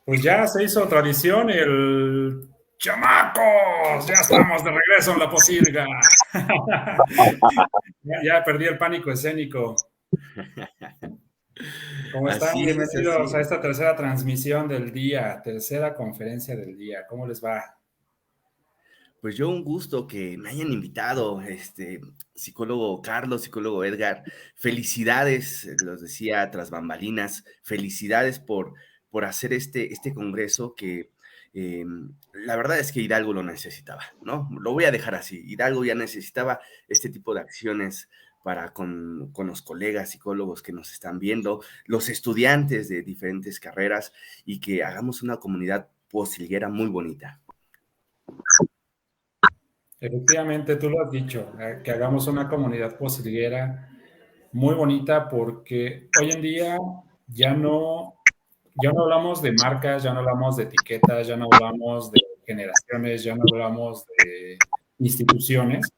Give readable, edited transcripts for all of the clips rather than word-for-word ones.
Pues ya se hizo tradición el chamacos, ya estamos de regreso en la posilga. Ya perdí el pánico escénico. ¿Cómo están? Así Bienvenidos a es. esta tercera transmisión del día, tercera conferencia del día. ¿Cómo les va? Pues yo un gusto que me hayan invitado, psicólogo Carlos, psicólogo Edgar. Felicidades, los decía tras bambalinas, felicidades por hacer este congreso que la verdad es que Hidalgo lo necesitaba, ¿no? Lo voy a dejar así. Hidalgo ya necesitaba este tipo de acciones para con los colegas psicólogos que nos están viendo, los estudiantes de diferentes carreras y que hagamos una comunidad posilguera muy bonita. Efectivamente, tú lo has dicho, que hagamos una comunidad posilguera muy bonita porque hoy en día ya no, ya no hablamos de marcas, ya no hablamos de etiquetas, ya no hablamos de generaciones, ya no hablamos de instituciones.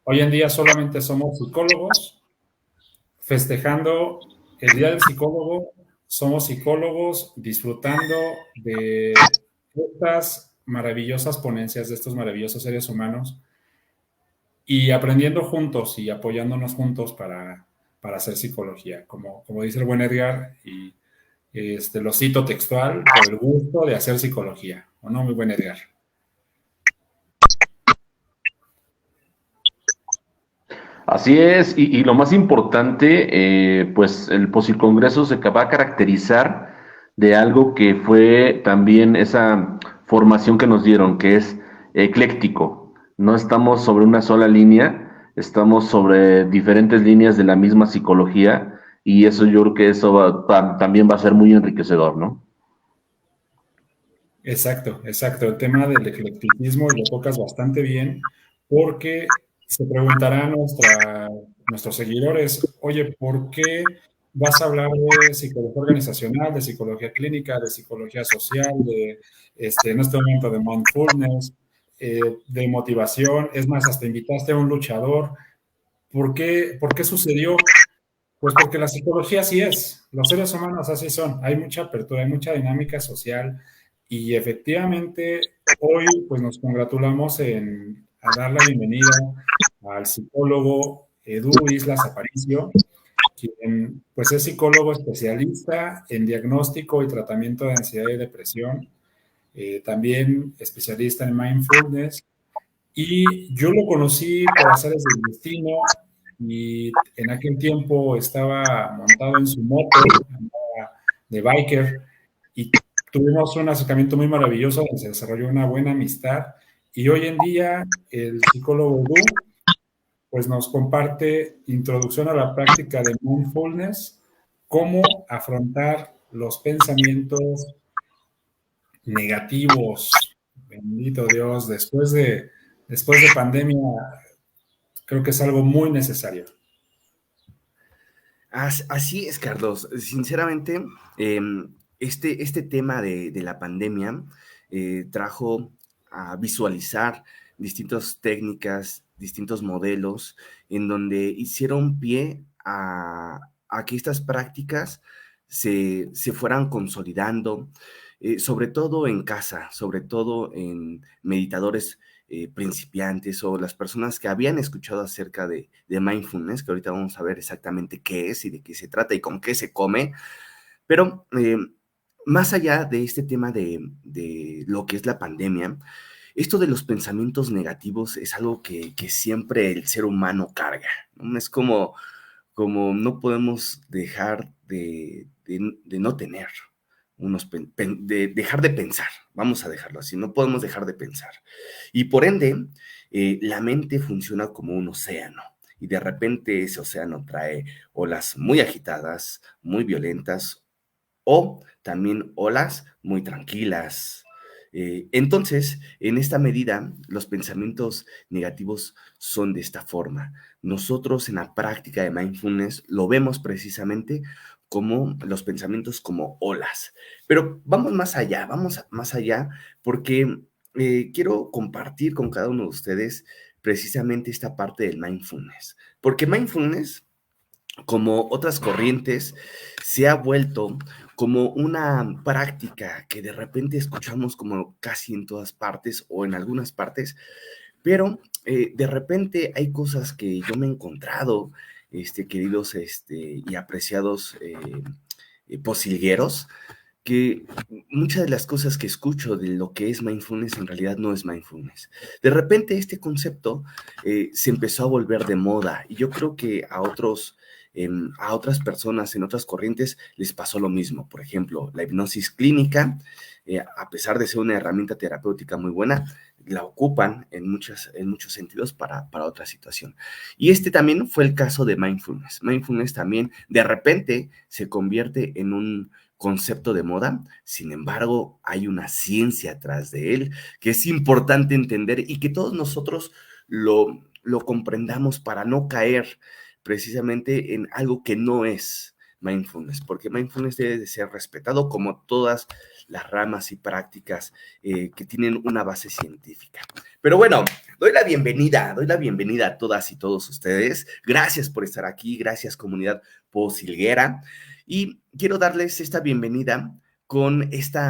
Hoy en día solamente somos psicólogos festejando el Día del Psicólogo, somos psicólogos disfrutando de estas maravillosas ponencias de estos maravillosos seres humanos y aprendiendo juntos y apoyándonos juntos para hacer psicología, como dice el buen Edgar, y lo cito textual, por el gusto de hacer psicología, ¿o no, mi buen Edgar? Así es, y lo más importante, pues el Posilcongreso se va a caracterizar de algo que fue también esa formación que nos dieron, que es ecléctico. No estamos sobre una sola línea, estamos sobre diferentes líneas de la misma psicología, y eso yo creo que eso también va a ser muy enriquecedor, ¿no? Exacto, exacto. El tema del eclecticismo y lo tocas bastante bien porque se preguntarán nuestros seguidores, oye, ¿por qué vas a hablar de psicología organizacional, de psicología clínica, de psicología social, en este momento de mindfulness, de motivación? Es más, hasta invitaste a un luchador. Por qué sucedió? Pues porque la psicología así es, los seres humanos así son, hay mucha apertura, hay mucha dinámica social y efectivamente hoy pues nos congratulamos a dar la bienvenida al psicólogo Edu Islas Aparicio, quien pues es psicólogo especialista en diagnóstico y tratamiento de ansiedad y depresión, también especialista en mindfulness y yo lo conocí por azares del destino y en aquel tiempo estaba montado en su moto, andaba de biker y tuvimos un acercamiento muy maravilloso donde se desarrolló una buena amistad y hoy en día el psicólogo Du pues nos comparte introducción a la práctica de mindfulness, cómo afrontar los pensamientos negativos. Bendito Dios, después de pandemia, creo que es algo muy necesario. Así es, Carlos. Sinceramente, este tema de la pandemia trajo a visualizar distintas técnicas, distintos modelos, en donde hicieron pie a que estas prácticas se fueran consolidando, sobre todo en casa, sobre todo en meditadores principiantes o las personas que habían escuchado acerca de mindfulness, que ahorita vamos a ver exactamente qué es y de qué se trata y con qué se come, pero más allá de este tema de lo que es la pandemia, esto de los pensamientos negativos es algo que siempre el ser humano carga, ¿no? Es como no podemos dejar de no tener de dejar de pensar, vamos a dejarlo así, no podemos dejar de pensar. Y por ende, la mente funciona como un océano y de repente ese océano trae olas muy agitadas, muy violentas o también olas muy tranquilas. Entonces, en esta medida, los pensamientos negativos son de esta forma. Nosotros en la práctica de mindfulness lo vemos precisamente como los pensamientos como olas. Pero vamos más allá, más allá, porque quiero compartir con cada uno de ustedes precisamente esta parte del mindfulness. Porque mindfulness como otras corrientes, se ha vuelto como una práctica que de repente escuchamos como casi en todas partes o en algunas partes, pero de repente hay cosas que yo me he encontrado, queridos y apreciados posilgueros, que muchas de las cosas que escucho de lo que es mindfulness en realidad no es mindfulness. De repente este concepto se empezó a volver de moda y yo creo que a otras personas en otras corrientes les pasó lo mismo. Por ejemplo, la hipnosis clínica, a pesar de ser una herramienta terapéutica muy buena, la ocupan en muchos sentidos para otra situación. Y este también fue el caso de mindfulness. Mindfulness también de repente se convierte en un concepto de moda, sin embargo, hay una ciencia atrás de él que es importante entender y que todos nosotros lo comprendamos para no caer precisamente en algo que no es mindfulness, porque mindfulness debe de ser respetado como todas las ramas y prácticas que tienen una base científica. Pero bueno, doy la bienvenida a todas y todos ustedes. Gracias por estar aquí, gracias comunidad posilguera. Y quiero darles esta bienvenida con este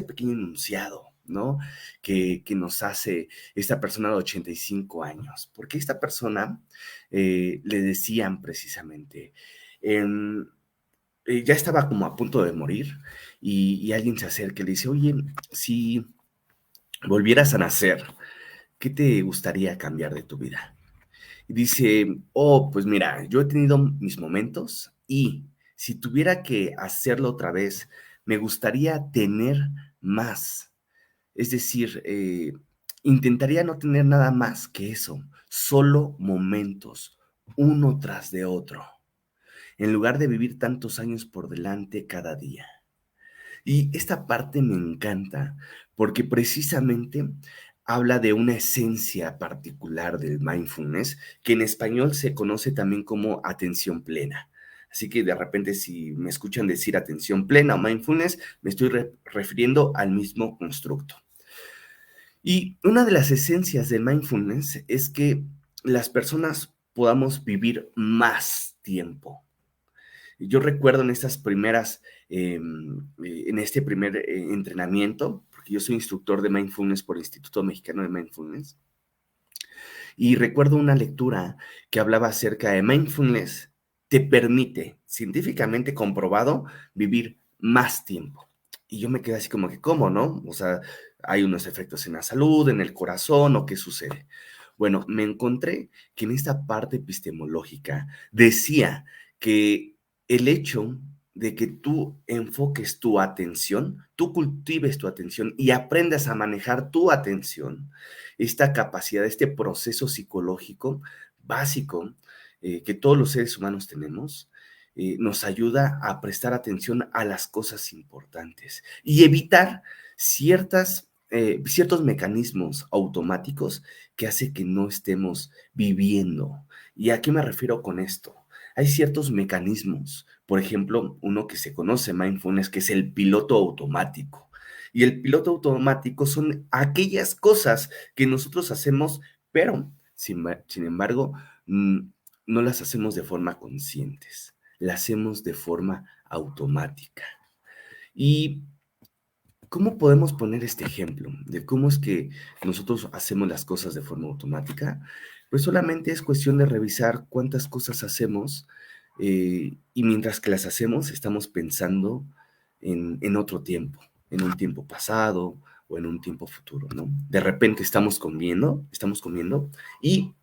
pequeño enunciado, ¿no? Que nos hace esta persona de 85 años. Porque esta persona le decían precisamente, ya estaba como a punto de morir y alguien se acerca y le dice, oye, si volvieras a nacer, ¿qué te gustaría cambiar de tu vida? Y dice, oh, pues mira, yo he tenido mis momentos y si tuviera que hacerlo otra vez, me gustaría tener más. Es decir, intentaría no tener nada más que eso, solo momentos, uno tras de otro, en lugar de vivir tantos años por delante cada día. Y esta parte me encanta porque precisamente habla de una esencia particular del mindfulness, que en español se conoce también como atención plena. Así que de repente si me escuchan decir atención plena o mindfulness, me estoy refiriendo al mismo constructo. Y una de las esencias del mindfulness es que las personas podamos vivir más tiempo. Yo recuerdo en estas primeras, en este primer entrenamiento, porque yo soy instructor de mindfulness por el Instituto Mexicano de Mindfulness, y recuerdo una lectura que hablaba acerca de mindfulness te permite, científicamente comprobado, vivir más tiempo. Y yo me quedé así como que, ¿cómo, no? O sea, hay unos efectos en la salud, en el corazón, ¿o qué sucede? Bueno, me encontré que en esta parte epistemológica decía que el hecho de que tú enfoques tu atención, tú cultives tu atención y aprendas a manejar tu atención, esta capacidad, este proceso psicológico básico que todos los seres humanos tenemos, nos ayuda a prestar atención a las cosas importantes y evitar ciertos mecanismos automáticos que hace que no estemos viviendo. ¿Y a qué me refiero con esto? Hay ciertos mecanismos, por ejemplo, uno que se conoce, mindfulness, que es el piloto automático. Y el piloto automático son aquellas cosas que nosotros hacemos, pero sin embargo, no las hacemos de forma conscientes, las hacemos de forma automática. ¿Y cómo podemos poner este ejemplo de cómo es que nosotros hacemos las cosas de forma automática? Pues solamente es cuestión de revisar cuántas cosas hacemos y mientras que las hacemos estamos pensando en otro tiempo, en un tiempo pasado o en un tiempo futuro, ¿no? De repente estamos comiendo y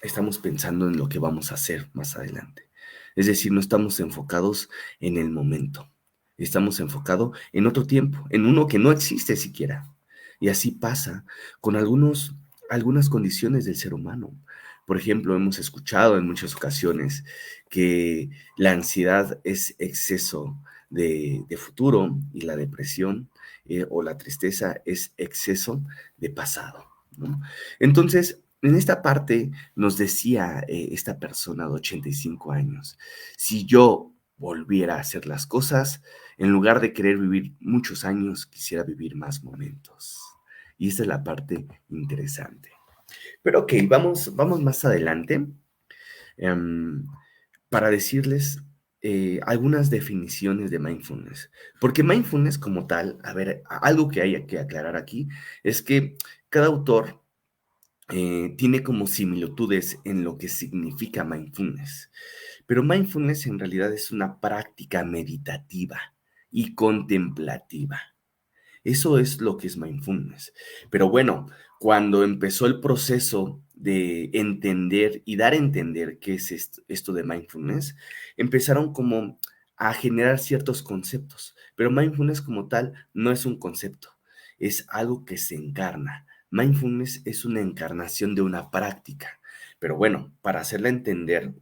estamos pensando en lo que vamos a hacer más adelante. Es decir, no estamos enfocados en el momento. Estamos enfocados en otro tiempo, en uno que no existe siquiera. Y así pasa con algunas condiciones del ser humano. Por ejemplo, hemos escuchado en muchas ocasiones que la ansiedad es exceso de futuro y la depresión o la tristeza es exceso de pasado, ¿no? Entonces, en esta parte nos decía esta persona de 85 años, si yo volviera a hacer las cosas, en lugar de querer vivir muchos años, quisiera vivir más momentos. Y esta es la parte interesante. Pero ok, vamos más adelante. Um, para decirles algunas definiciones de mindfulness. Porque mindfulness como tal, a ver, algo que hay que aclarar aquí es que cada autor tiene como similitudes en lo que significa mindfulness. Pero mindfulness en realidad es una práctica meditativa y contemplativa. Eso es lo que es mindfulness. Pero bueno, cuando empezó el proceso de entender y dar a entender qué es esto de mindfulness, empezaron como a generar ciertos conceptos. Pero mindfulness como tal no es un concepto, es algo que se encarna. Mindfulness es una encarnación de una práctica. Pero bueno, para hacerla entender,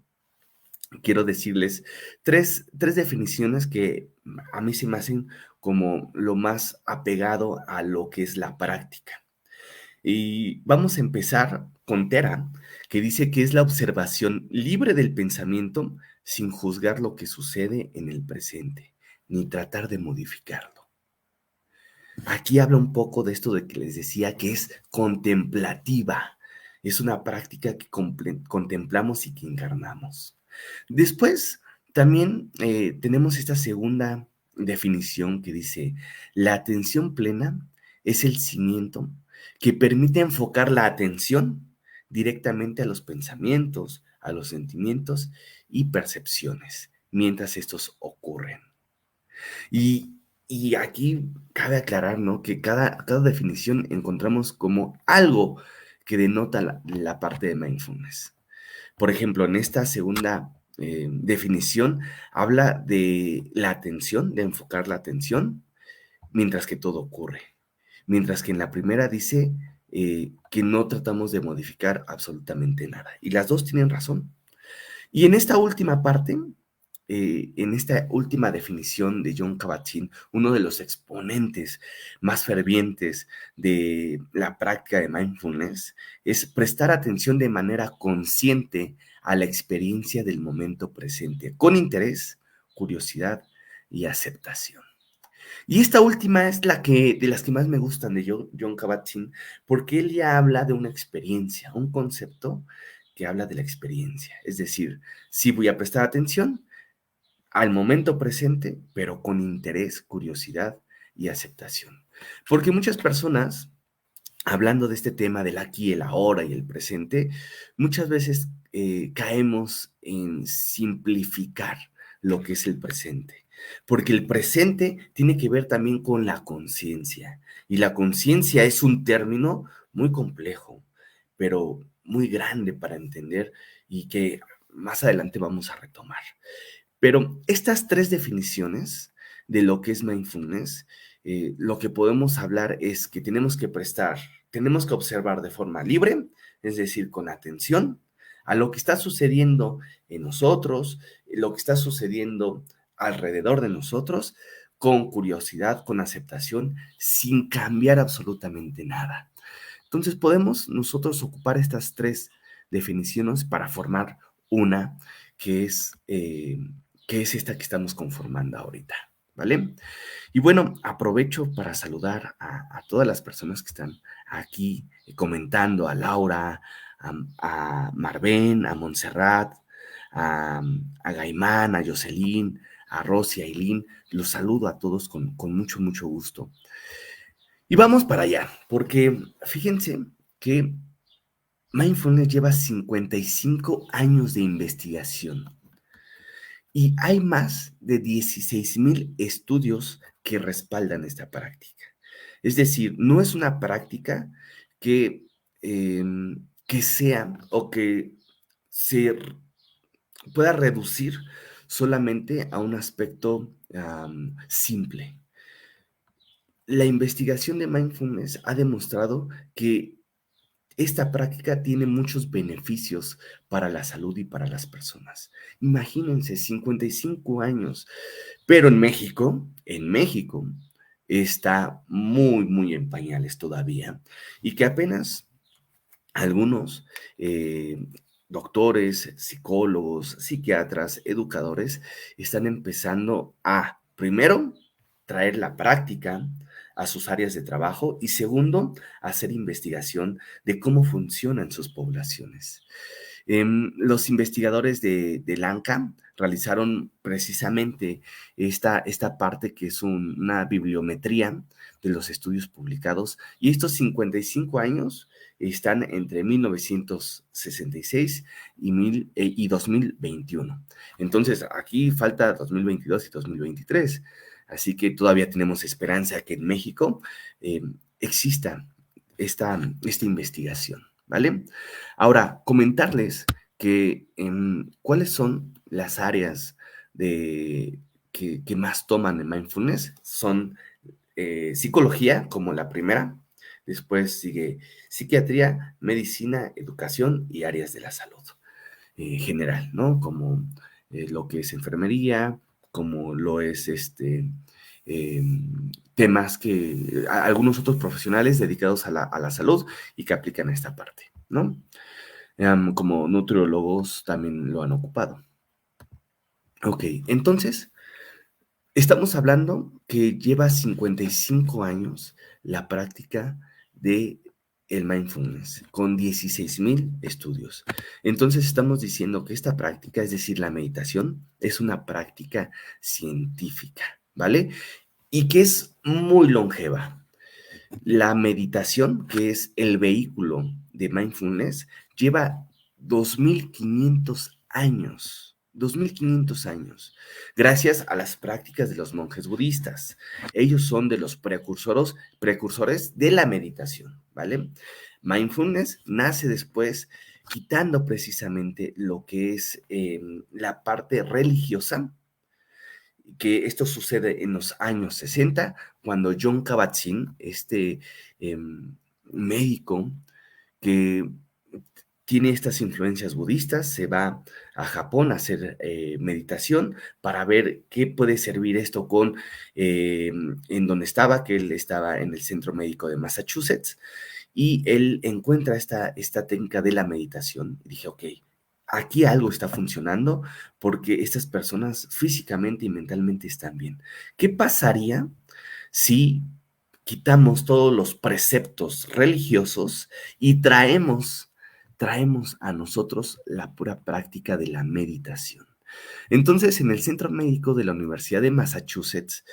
quiero decirles tres definiciones que a mí se me hacen como lo más apegado a lo que es la práctica. Y vamos a empezar con Tera, que dice que es la observación libre del pensamiento sin juzgar lo que sucede en el presente, ni tratar de modificarlo. Aquí habla un poco de esto de que les decía que es contemplativa. Es una práctica que contemplamos y que encarnamos. Después, también tenemos esta segunda definición que dice, la atención plena es el cimiento que permite enfocar la atención directamente a los pensamientos, a los sentimientos y percepciones, mientras estos ocurren. Y, y aquí cabe aclarar, ¿no? Que cada definición encontramos como algo que denota la parte de mindfulness. Por ejemplo, en esta segunda definición habla de la atención, de enfocar la atención, mientras que todo ocurre. Mientras que en la primera dice que no tratamos de modificar absolutamente nada. Y las dos tienen razón. Y en esta última parte, en esta última definición de Jon Kabat-Zinn, uno de los exponentes más fervientes de la práctica de mindfulness, es prestar atención de manera consciente a la experiencia del momento presente, con interés, curiosidad y aceptación. Y esta última es de las que más me gustan de Jon Kabat-Zinn, porque él ya habla de una experiencia, un concepto que habla de la experiencia. Es decir, sí voy a prestar atención al momento presente, pero con interés, curiosidad y aceptación. Porque muchas personas, hablando de este tema del aquí, el ahora y el presente, muchas veces caemos en simplificar lo que es el presente. Porque el presente tiene que ver también con la conciencia. Y la conciencia es un término muy complejo, pero muy grande para entender y que más adelante vamos a retomar. Pero estas tres definiciones de lo que es mindfulness, lo que podemos hablar es que tenemos que observar de forma libre, es decir, con atención a lo que está sucediendo en nosotros, lo que está sucediendo alrededor de nosotros, con curiosidad, con aceptación, sin cambiar absolutamente nada. Entonces podemos nosotros ocupar estas tres definiciones para formar una que es, eh, que es esta que estamos conformando ahorita, ¿vale? Y bueno, aprovecho para saludar a todas las personas que están aquí comentando, a Laura, a Marben, a Montserrat, a Gaimán, a Jocelyn, a Rosy, a Eileen. Los saludo a todos con mucho, mucho gusto. Y vamos para allá, porque fíjense que Mindfulness lleva 55 años de investigación y hay más de 16,000 estudios que respaldan esta práctica. Es decir, no es una práctica que, que sea o que se pueda reducir solamente a un aspecto simple. La investigación de mindfulness ha demostrado que esta práctica tiene muchos beneficios para la salud y para las personas. Imagínense, 55 años, pero en México está muy, muy en pañales todavía y que apenas algunos doctores, psicólogos, psiquiatras, educadores están empezando a, primero, traer la práctica a sus áreas de trabajo y segundo, hacer investigación de cómo funcionan sus poblaciones. Los investigadores del ANCA realizaron precisamente esta parte que es una bibliometría de los estudios publicados y estos 55 años están entre 1966 y 2021. Entonces, aquí falta 2022 y 2023, así que todavía tenemos esperanza que en México exista esta investigación, ¿vale? Ahora, comentarles que cuáles son las áreas que más toman en mindfulness. Son psicología como la primera, después sigue psiquiatría, medicina, educación y áreas de la salud general, ¿no? Como lo que es enfermería, como lo es temas que algunos otros profesionales dedicados a la salud y que aplican a esta parte, ¿no? Como nutriólogos también lo han ocupado. Ok, entonces, estamos hablando que lleva 55 años la práctica de el mindfulness, con 16,000 estudios. Entonces, estamos diciendo que esta práctica, es decir, la meditación, es una práctica científica, ¿vale? Y que es muy longeva. La meditación, que es el vehículo de mindfulness, lleva 2,500 años. 2,500 años, gracias a las prácticas de los monjes budistas. Ellos son de los precursores de la meditación, ¿vale? Mindfulness nace después quitando precisamente lo que es la parte religiosa, que esto sucede en los años 60, cuando Jon Kabat-Zinn, médico que tiene estas influencias budistas, se va a Japón a hacer meditación para ver qué puede servir esto en donde estaba, que él estaba en el Centro Médico de Massachusetts, y él encuentra esta técnica de la meditación. Y dije, ok, aquí algo está funcionando porque estas personas físicamente y mentalmente están bien. ¿Qué pasaría si quitamos todos los preceptos religiosos y traemos a nosotros la pura práctica de la meditación? Entonces, en el Centro Médico de la Universidad de Massachusetts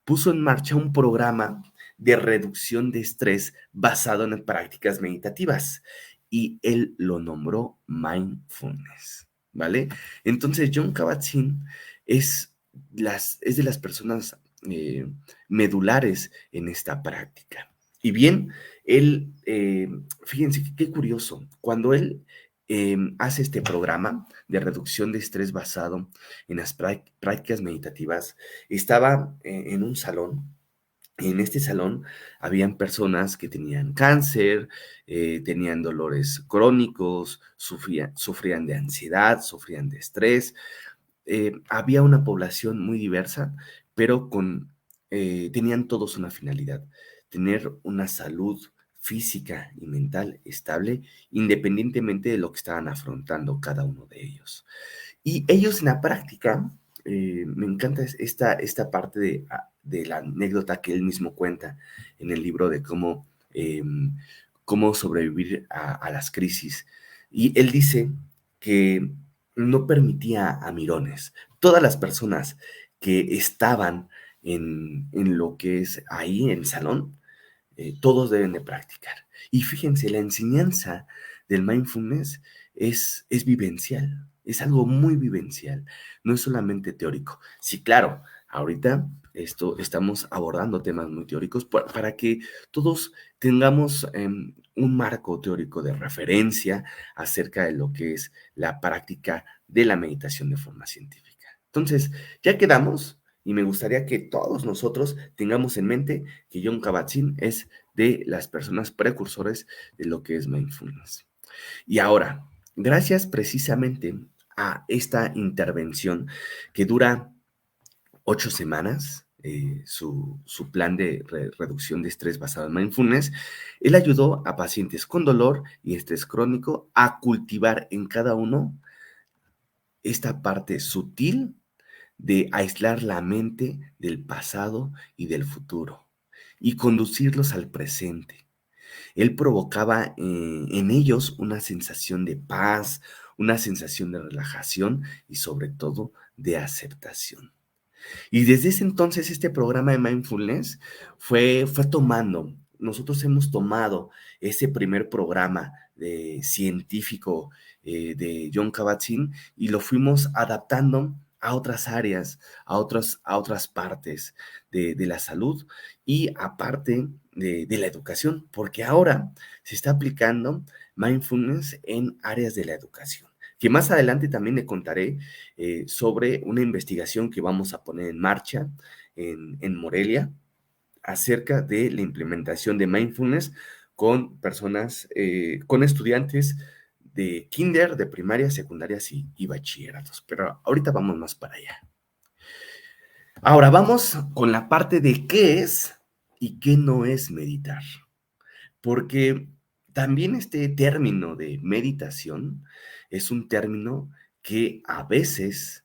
puso en marcha un programa de reducción de estrés basado en prácticas meditativas y él lo nombró mindfulness, ¿vale? Entonces, Jon Kabat-Zinn es de las personas medulares en esta práctica. Y bien, él, fíjense qué curioso, cuando él hace este programa de reducción de estrés basado en las prácticas meditativas, estaba en un salón. En este salón habían personas que tenían cáncer, tenían dolores crónicos, sufrían de ansiedad, sufrían de estrés. Había una población muy diversa, pero tenían todos una finalidad: tener una salud física y mental estable, independientemente de lo que estaban afrontando cada uno de ellos. Y ellos en la práctica, me encanta esta parte de la anécdota que él mismo cuenta en el libro de cómo sobrevivir a las crisis. Y él dice que no permitía a mirones. Todas las personas que estaban en lo que es ahí en el salón, todos deben de practicar. Y fíjense, la enseñanza del mindfulness es vivencial, es algo muy vivencial, no es solamente teórico. Sí, claro, ahorita estamos abordando temas muy teóricos para que todos tengamos un marco teórico de referencia acerca de lo que es la práctica de la meditación de forma científica. Entonces, ya quedamos. Y me gustaría que todos nosotros tengamos en mente que Jon Kabat-Zinn es de las personas precursores de lo que es mindfulness. Y ahora, gracias precisamente a esta intervención que dura 8 semanas, su plan de reducción de estrés basado en mindfulness, él ayudó a pacientes con dolor y estrés crónico a cultivar en cada uno esta parte sutil de aislar la mente del pasado y del futuro. y conducirlos al presente. Él provocaba en ellos una sensación de paz, una sensación de relajación y sobre todo de aceptación. Y desde ese entonces este programa de mindfulness fue tomando, nosotros hemos tomado ese primer programa de científico de John Kabat-Zinn y lo fuimos adaptando a otras áreas, a otras partes de la salud y aparte de la educación, porque ahora se está aplicando mindfulness en áreas de la educación, que más adelante también le contaré sobre una investigación que vamos a poner en marcha en Morelia acerca de la implementación de mindfulness con personas, con estudiantes de kinder, de primaria, secundarias y bachilleratos. Pero ahorita vamos más para allá. Ahora vamos con la parte de qué es y qué no es meditar. Porque también este término de meditación es un término que a veces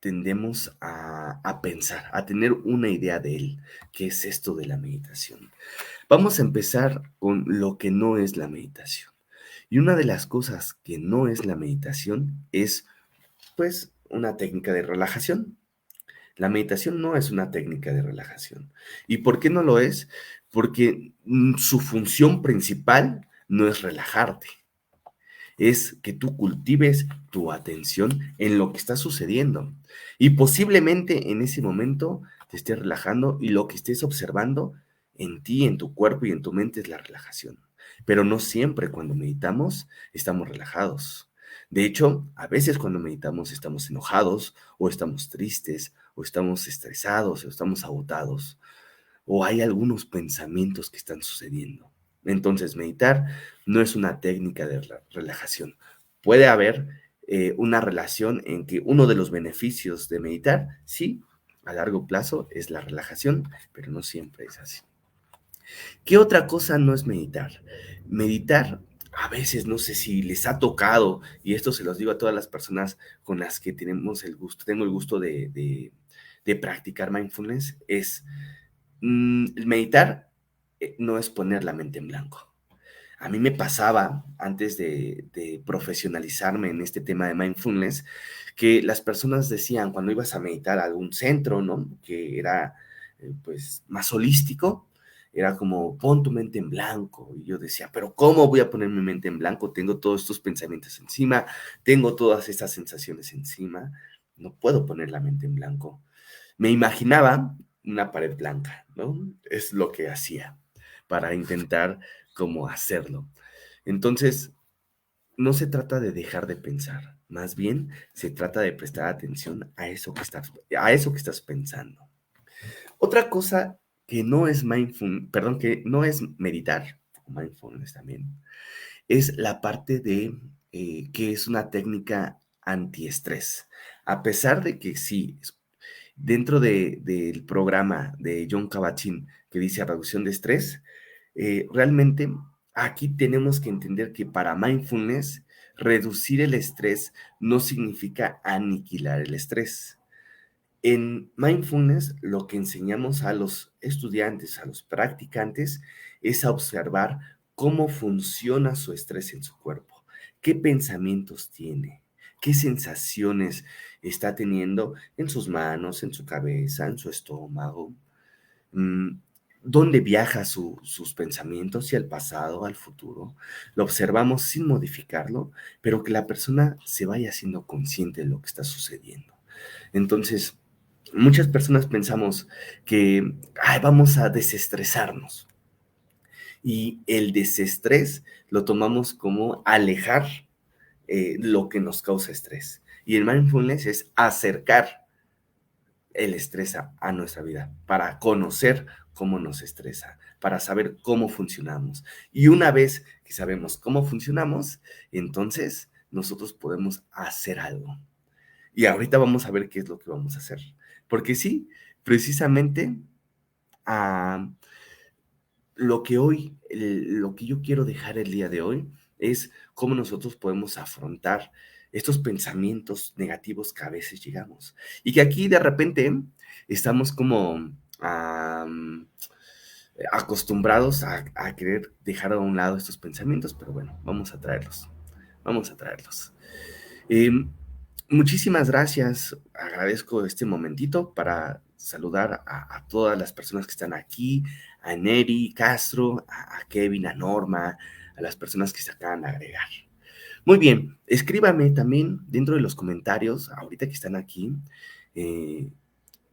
tendemos a pensar, a tener una idea de él, qué es esto de la meditación. Vamos a empezar con lo que no es la meditación. Y una de las cosas que no es la meditación es, pues, una técnica de relajación. La meditación no es una técnica de relajación. ¿Y por qué no lo es? Porque su función principal no es relajarte, es que tú cultives tu atención en lo que está sucediendo. Y posiblemente en ese momento te estés relajando y lo que estés observando en ti, en tu cuerpo y en tu mente es la relajación. Pero no siempre cuando meditamos estamos relajados. De hecho, a veces cuando meditamos estamos enojados o estamos tristes o estamos estresados o estamos agotados o hay algunos pensamientos que están sucediendo. Entonces, meditar no es una técnica de relajación. Puede haber una relación en que uno de los beneficios de meditar, sí, a largo plazo es la relajación, pero no siempre es así. ¿Qué otra cosa no es meditar? Meditar, a veces no sé si les ha tocado, y esto se los digo a todas las personas con las que tenemos el gusto, tengo el gusto de practicar mindfulness, es meditar no es poner la mente en blanco. A mí me pasaba, antes de profesionalizarme en este tema de mindfulness, que las personas decían, cuando ibas a meditar a algún centro, ¿no? Que era, pues, más holístico, era como, pon tu mente en blanco. Y yo decía, pero ¿cómo voy a poner mi mente en blanco? Tengo todos estos pensamientos encima, tengo todas estas sensaciones encima, no puedo poner la mente en blanco. Me imaginaba una pared blanca, ¿no? Es lo que hacía para intentar como hacerlo. Entonces, no se trata de dejar de pensar, más bien se trata de prestar atención a eso que estás pensando. Otra cosa que no es que no es meditar, mindfulness también, es la parte de que es una técnica antiestrés. A pesar de que sí, dentro del programa de John Kabat-Zinn que dice reducción de estrés, realmente aquí tenemos que entender que para mindfulness, reducir el estrés no significa aniquilar el estrés. En mindfulness, lo que enseñamos a los estudiantes, a los practicantes, es a observar cómo funciona su estrés en su cuerpo, qué pensamientos tiene, qué sensaciones está teniendo en sus manos, en su cabeza, en su estómago, mm, dónde viaja sus pensamientos, si al pasado, al futuro. Lo observamos sin modificarlo, pero que la persona se vaya siendo consciente de lo que está sucediendo. Entonces, muchas personas pensamos que ay, vamos a desestresarnos y el desestrés lo tomamos como alejar lo que nos causa estrés. Y el mindfulness es acercar el estrés a nuestra vida para conocer cómo nos estresa, para saber cómo funcionamos. Y una vez que sabemos cómo funcionamos, entonces nosotros podemos hacer algo. Y ahorita vamos a ver qué es lo que vamos a hacer. Porque sí, precisamente ah, lo que yo quiero dejar el día de hoy es cómo nosotros podemos afrontar estos pensamientos negativos que a veces llegamos. Y que aquí de repente estamos como acostumbrados a querer dejar a un lado estos pensamientos, pero bueno, vamos a traerlos. Eh, Muchísimas gracias. Agradezco este momentito para saludar a todas las personas que están aquí, a Neri Castro, a Kevin, a Norma, a las personas que se acaban de agregar. Muy bien, escríbame también dentro de los comentarios, ahorita que están aquí, eh,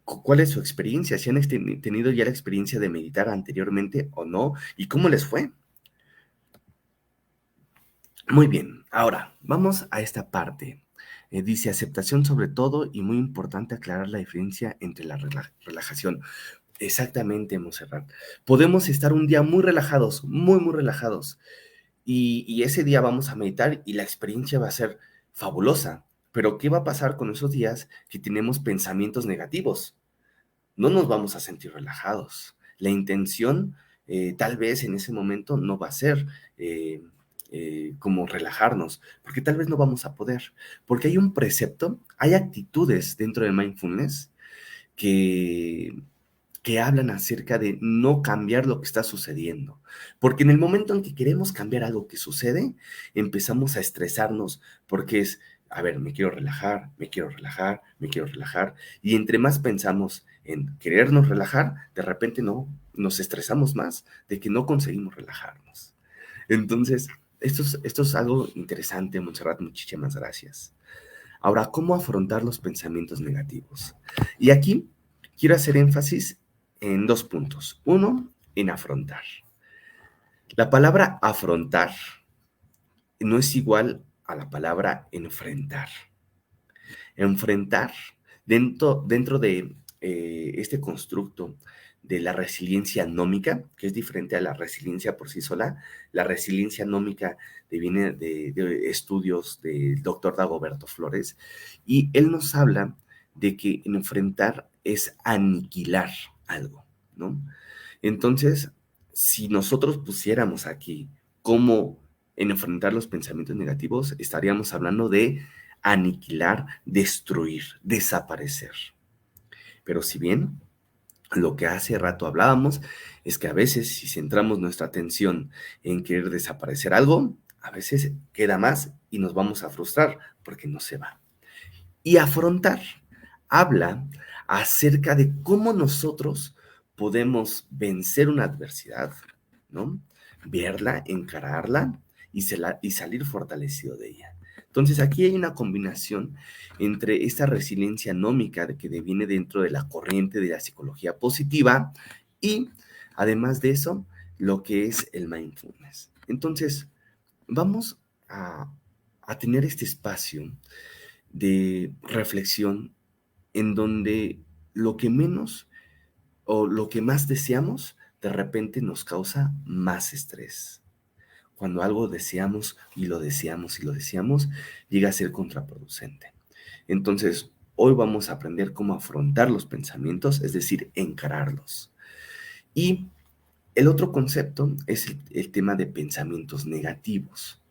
cuál es su experiencia, si han tenido ya la experiencia de meditar anteriormente o no, y cómo les fue. Muy bien, ahora vamos a esta parte. Dice aceptación sobre todo y muy importante aclarar la diferencia entre la relajación. Exactamente, Monserrat. Podemos estar un día muy relajados, muy relajados, y ese día vamos a meditar y la experiencia va a ser fabulosa. Pero ¿qué va a pasar con esos días que tenemos pensamientos negativos? No nos vamos a sentir relajados. La intención tal vez en ese momento no va a ser como relajarnos, porque tal vez no vamos a poder, porque hay un precepto, hay actitudes dentro de mindfulness que, que hablan acerca de no cambiar lo que está sucediendo, porque en el momento en que queremos cambiar algo que sucede, empezamos a estresarnos, porque es, a ver, me quiero relajar, me quiero relajar, me quiero relajar, y entre más pensamos en querernos relajar, de repente no, nos estresamos más de que no conseguimos relajarnos. Entonces, esto es algo interesante, Montserrat, muchísimas gracias. Ahora, ¿cómo afrontar los pensamientos negativos? Y aquí quiero hacer énfasis en 2 puntos. Uno, en afrontar. La palabra afrontar no es igual a la palabra enfrentar. Enfrentar, dentro de este constructo de la resiliencia nómica, que es diferente a la resiliencia por sí sola. La resiliencia nómica viene de estudios del doctor Dagoberto Flores, y él nos habla de que enfrentar es aniquilar algo, ¿no? Entonces, si nosotros pusiéramos aquí cómo enfrentar los pensamientos negativos, estaríamos hablando de aniquilar, destruir, desaparecer. Pero si bien lo que hace rato hablábamos es que a veces si centramos nuestra atención en querer desaparecer algo, a veces queda más y nos vamos a frustrar porque no se va. Y afrontar habla acerca de cómo nosotros podemos vencer una adversidad, ¿no? Verla, encararla y salir fortalecido de ella. Entonces aquí hay una combinación entre esta resiliencia nómica que viene dentro de la corriente de la psicología positiva y además de eso, lo que es el mindfulness. Entonces, vamos a tener este espacio de reflexión en donde lo que menos o lo que más deseamos de repente nos causa más estrés. Cuando algo deseamos y lo deseamos y lo deseamos, llega a ser contraproducente. Entonces, hoy vamos a aprender cómo afrontar los pensamientos, es decir, encararlos. Y el otro concepto es el tema de pensamientos negativos.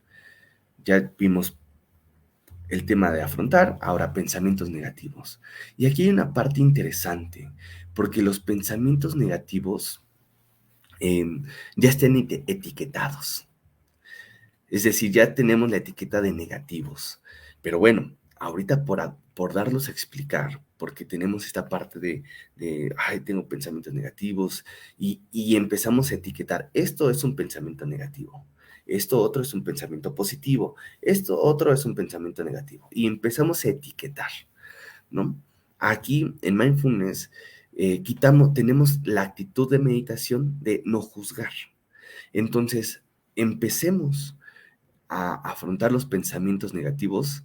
Ya vimos el tema de afrontar, ahora pensamientos negativos. Y aquí hay una parte interesante, porque los pensamientos negativos ya están etiquetados. Es decir, ya tenemos la etiqueta de negativos. Pero bueno, ahorita por darlos a explicar, porque tenemos esta parte ay, tengo pensamientos negativos, y empezamos a etiquetar, esto es un pensamiento negativo, esto otro es un pensamiento positivo, esto otro es un pensamiento negativo, y empezamos a etiquetar, ¿no? Aquí en Mindfulness tenemos la actitud de meditación de no juzgar. Entonces, empecemos a afrontar los pensamientos negativos,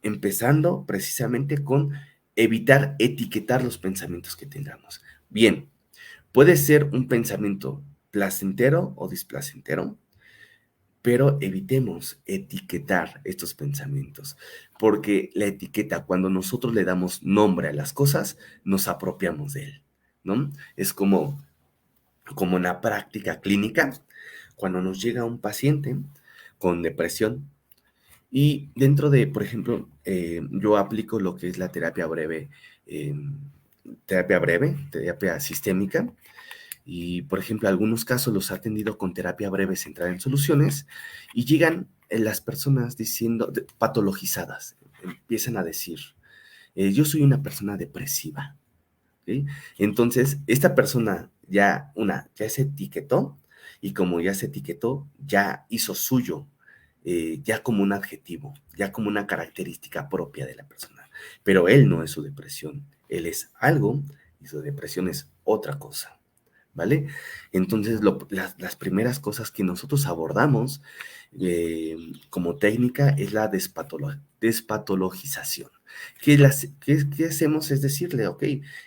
empezando precisamente con evitar etiquetar los pensamientos que tengamos. Bien, puede ser un pensamiento placentero o displacentero, pero evitemos etiquetar estos pensamientos, porque la etiqueta, cuando nosotros le damos nombre a las cosas, nos apropiamos de él, ¿no? Es como en la práctica clínica, cuando nos llega un paciente con depresión, y dentro de, por ejemplo, yo aplico lo que es la terapia breve, terapia sistémica, Y, por ejemplo, algunos casos los ha atendido con terapia breve centrada en soluciones y llegan las personas diciendo, patologizadas, empiezan a decir, yo soy una persona depresiva. ¿Sí? Entonces, esta persona ya se etiquetó y como ya se etiquetó, ya hizo suyo, ya como un adjetivo, ya como una característica propia de la persona. Pero él no es su depresión, él es algo y su depresión es otra cosa, ¿vale? Entonces, las primeras cosas que nosotros abordamos como técnica es la despatologización. ¿Qué hacemos? Es decirle, ok,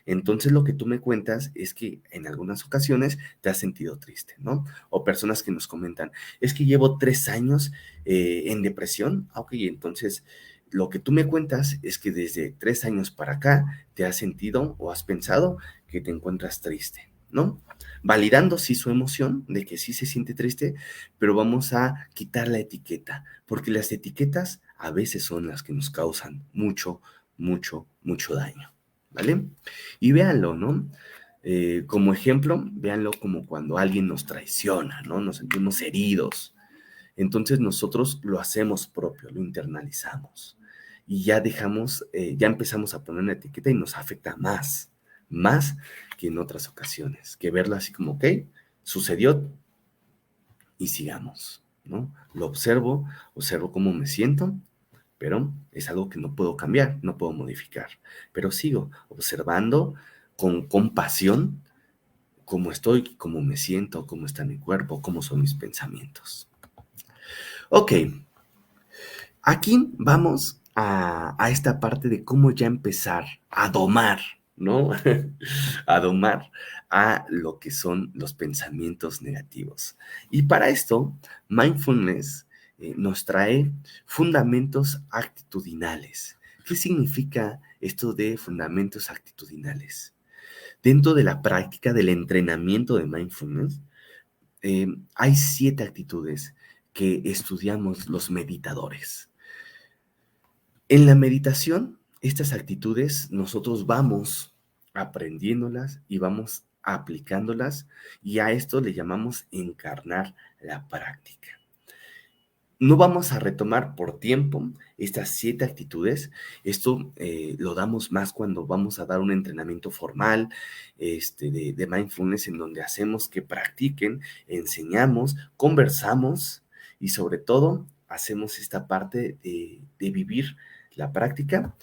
entonces lo que tú me cuentas es que en algunas ocasiones te has sentido triste, ¿no? O personas que nos comentan, es que llevo 3 años en depresión. Ok, entonces lo que tú me cuentas es que desde 3 años para acá te has sentido o has pensado que te encuentras triste, ¿no? Validando sí su emoción de que sí se siente triste, pero vamos a quitar la etiqueta, porque las etiquetas a veces son las que nos causan mucho, mucho, mucho daño, ¿vale? Y véanlo, ¿no? Como ejemplo, véanlo como cuando alguien nos traiciona, ¿no? Nos sentimos heridos. Entonces nosotros lo hacemos propio, lo internalizamos. Y ya ya empezamos a poner una etiqueta y nos afecta más que en otras ocasiones, que verlo así como, ok, sucedió y sigamos, ¿no? Lo observo cómo me siento, pero es algo que no puedo cambiar, no puedo modificar, pero sigo observando con compasión cómo estoy, cómo me siento, cómo está mi cuerpo, cómo son mis pensamientos. Ok, aquí vamos a esta parte de cómo ya empezar a domar, ¿no? A domar a lo que son los pensamientos negativos. Y para esto, mindfulness nos trae fundamentos actitudinales. ¿Qué significa esto de fundamentos actitudinales? Dentro de la práctica del entrenamiento de mindfulness, hay 7 actitudes que estudiamos los meditadores. En la meditación, estas actitudes nosotros vamos aprendiéndolas y vamos aplicándolas y a esto le llamamos encarnar la práctica. No vamos a retomar por tiempo estas 7 actitudes. Esto lo damos más cuando vamos a dar un entrenamiento formal de mindfulness en donde hacemos que practiquen, enseñamos, conversamos y sobre todo hacemos esta parte de vivir la práctica.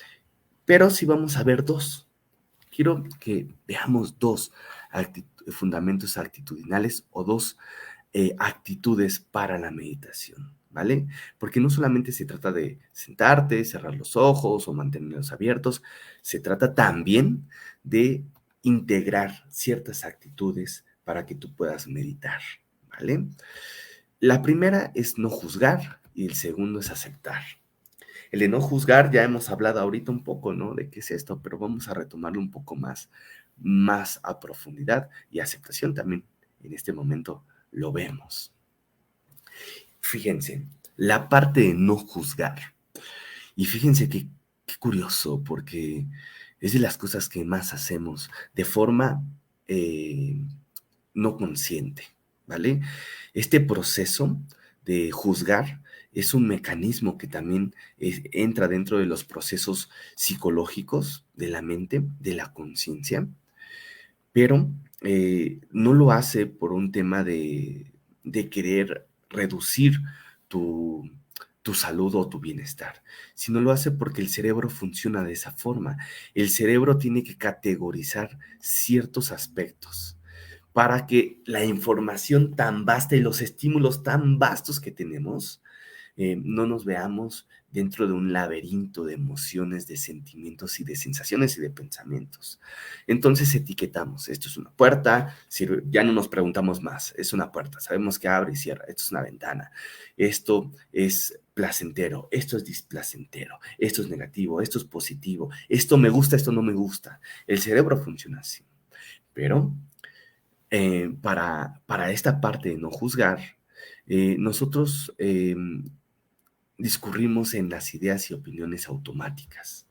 Pero sí vamos a ver 2. Quiero que veamos 2 fundamentos actitudinales o 2 actitudes para la meditación, ¿vale? Porque no solamente se trata de sentarte, cerrar los ojos o mantenerlos abiertos, se trata también de integrar ciertas actitudes para que tú puedas meditar, ¿vale? La primera es no juzgar y el segundo es aceptar. El de no juzgar, ya hemos hablado ahorita un poco, ¿no? De qué es esto, pero vamos a retomarlo un poco más a profundidad y aceptación también en este momento lo vemos. Fíjense, la parte de no juzgar. Y fíjense qué curioso, porque es de las cosas que más hacemos de forma no consciente, ¿vale? Este proceso de juzgar es un mecanismo que también entra dentro de los procesos psicológicos de la mente, de la conciencia, pero no lo hace por un tema de querer reducir tu, tu salud o tu bienestar, sino lo hace porque el cerebro funciona de esa forma. El cerebro tiene que categorizar ciertos aspectos para que la información tan vasta y los estímulos tan vastos que tenemos no nos veamos dentro de un laberinto de emociones, de sentimientos y de sensaciones y de pensamientos. Entonces etiquetamos, esto es una puerta, ya no nos preguntamos más, es una puerta, sabemos que abre y cierra, esto es una ventana, esto es placentero, esto es displacentero, esto es negativo, esto es positivo, esto me gusta, esto no me gusta. El cerebro funciona así, pero para esta parte de no juzgar, nosotros discurrimos en las ideas y opiniones automáticas.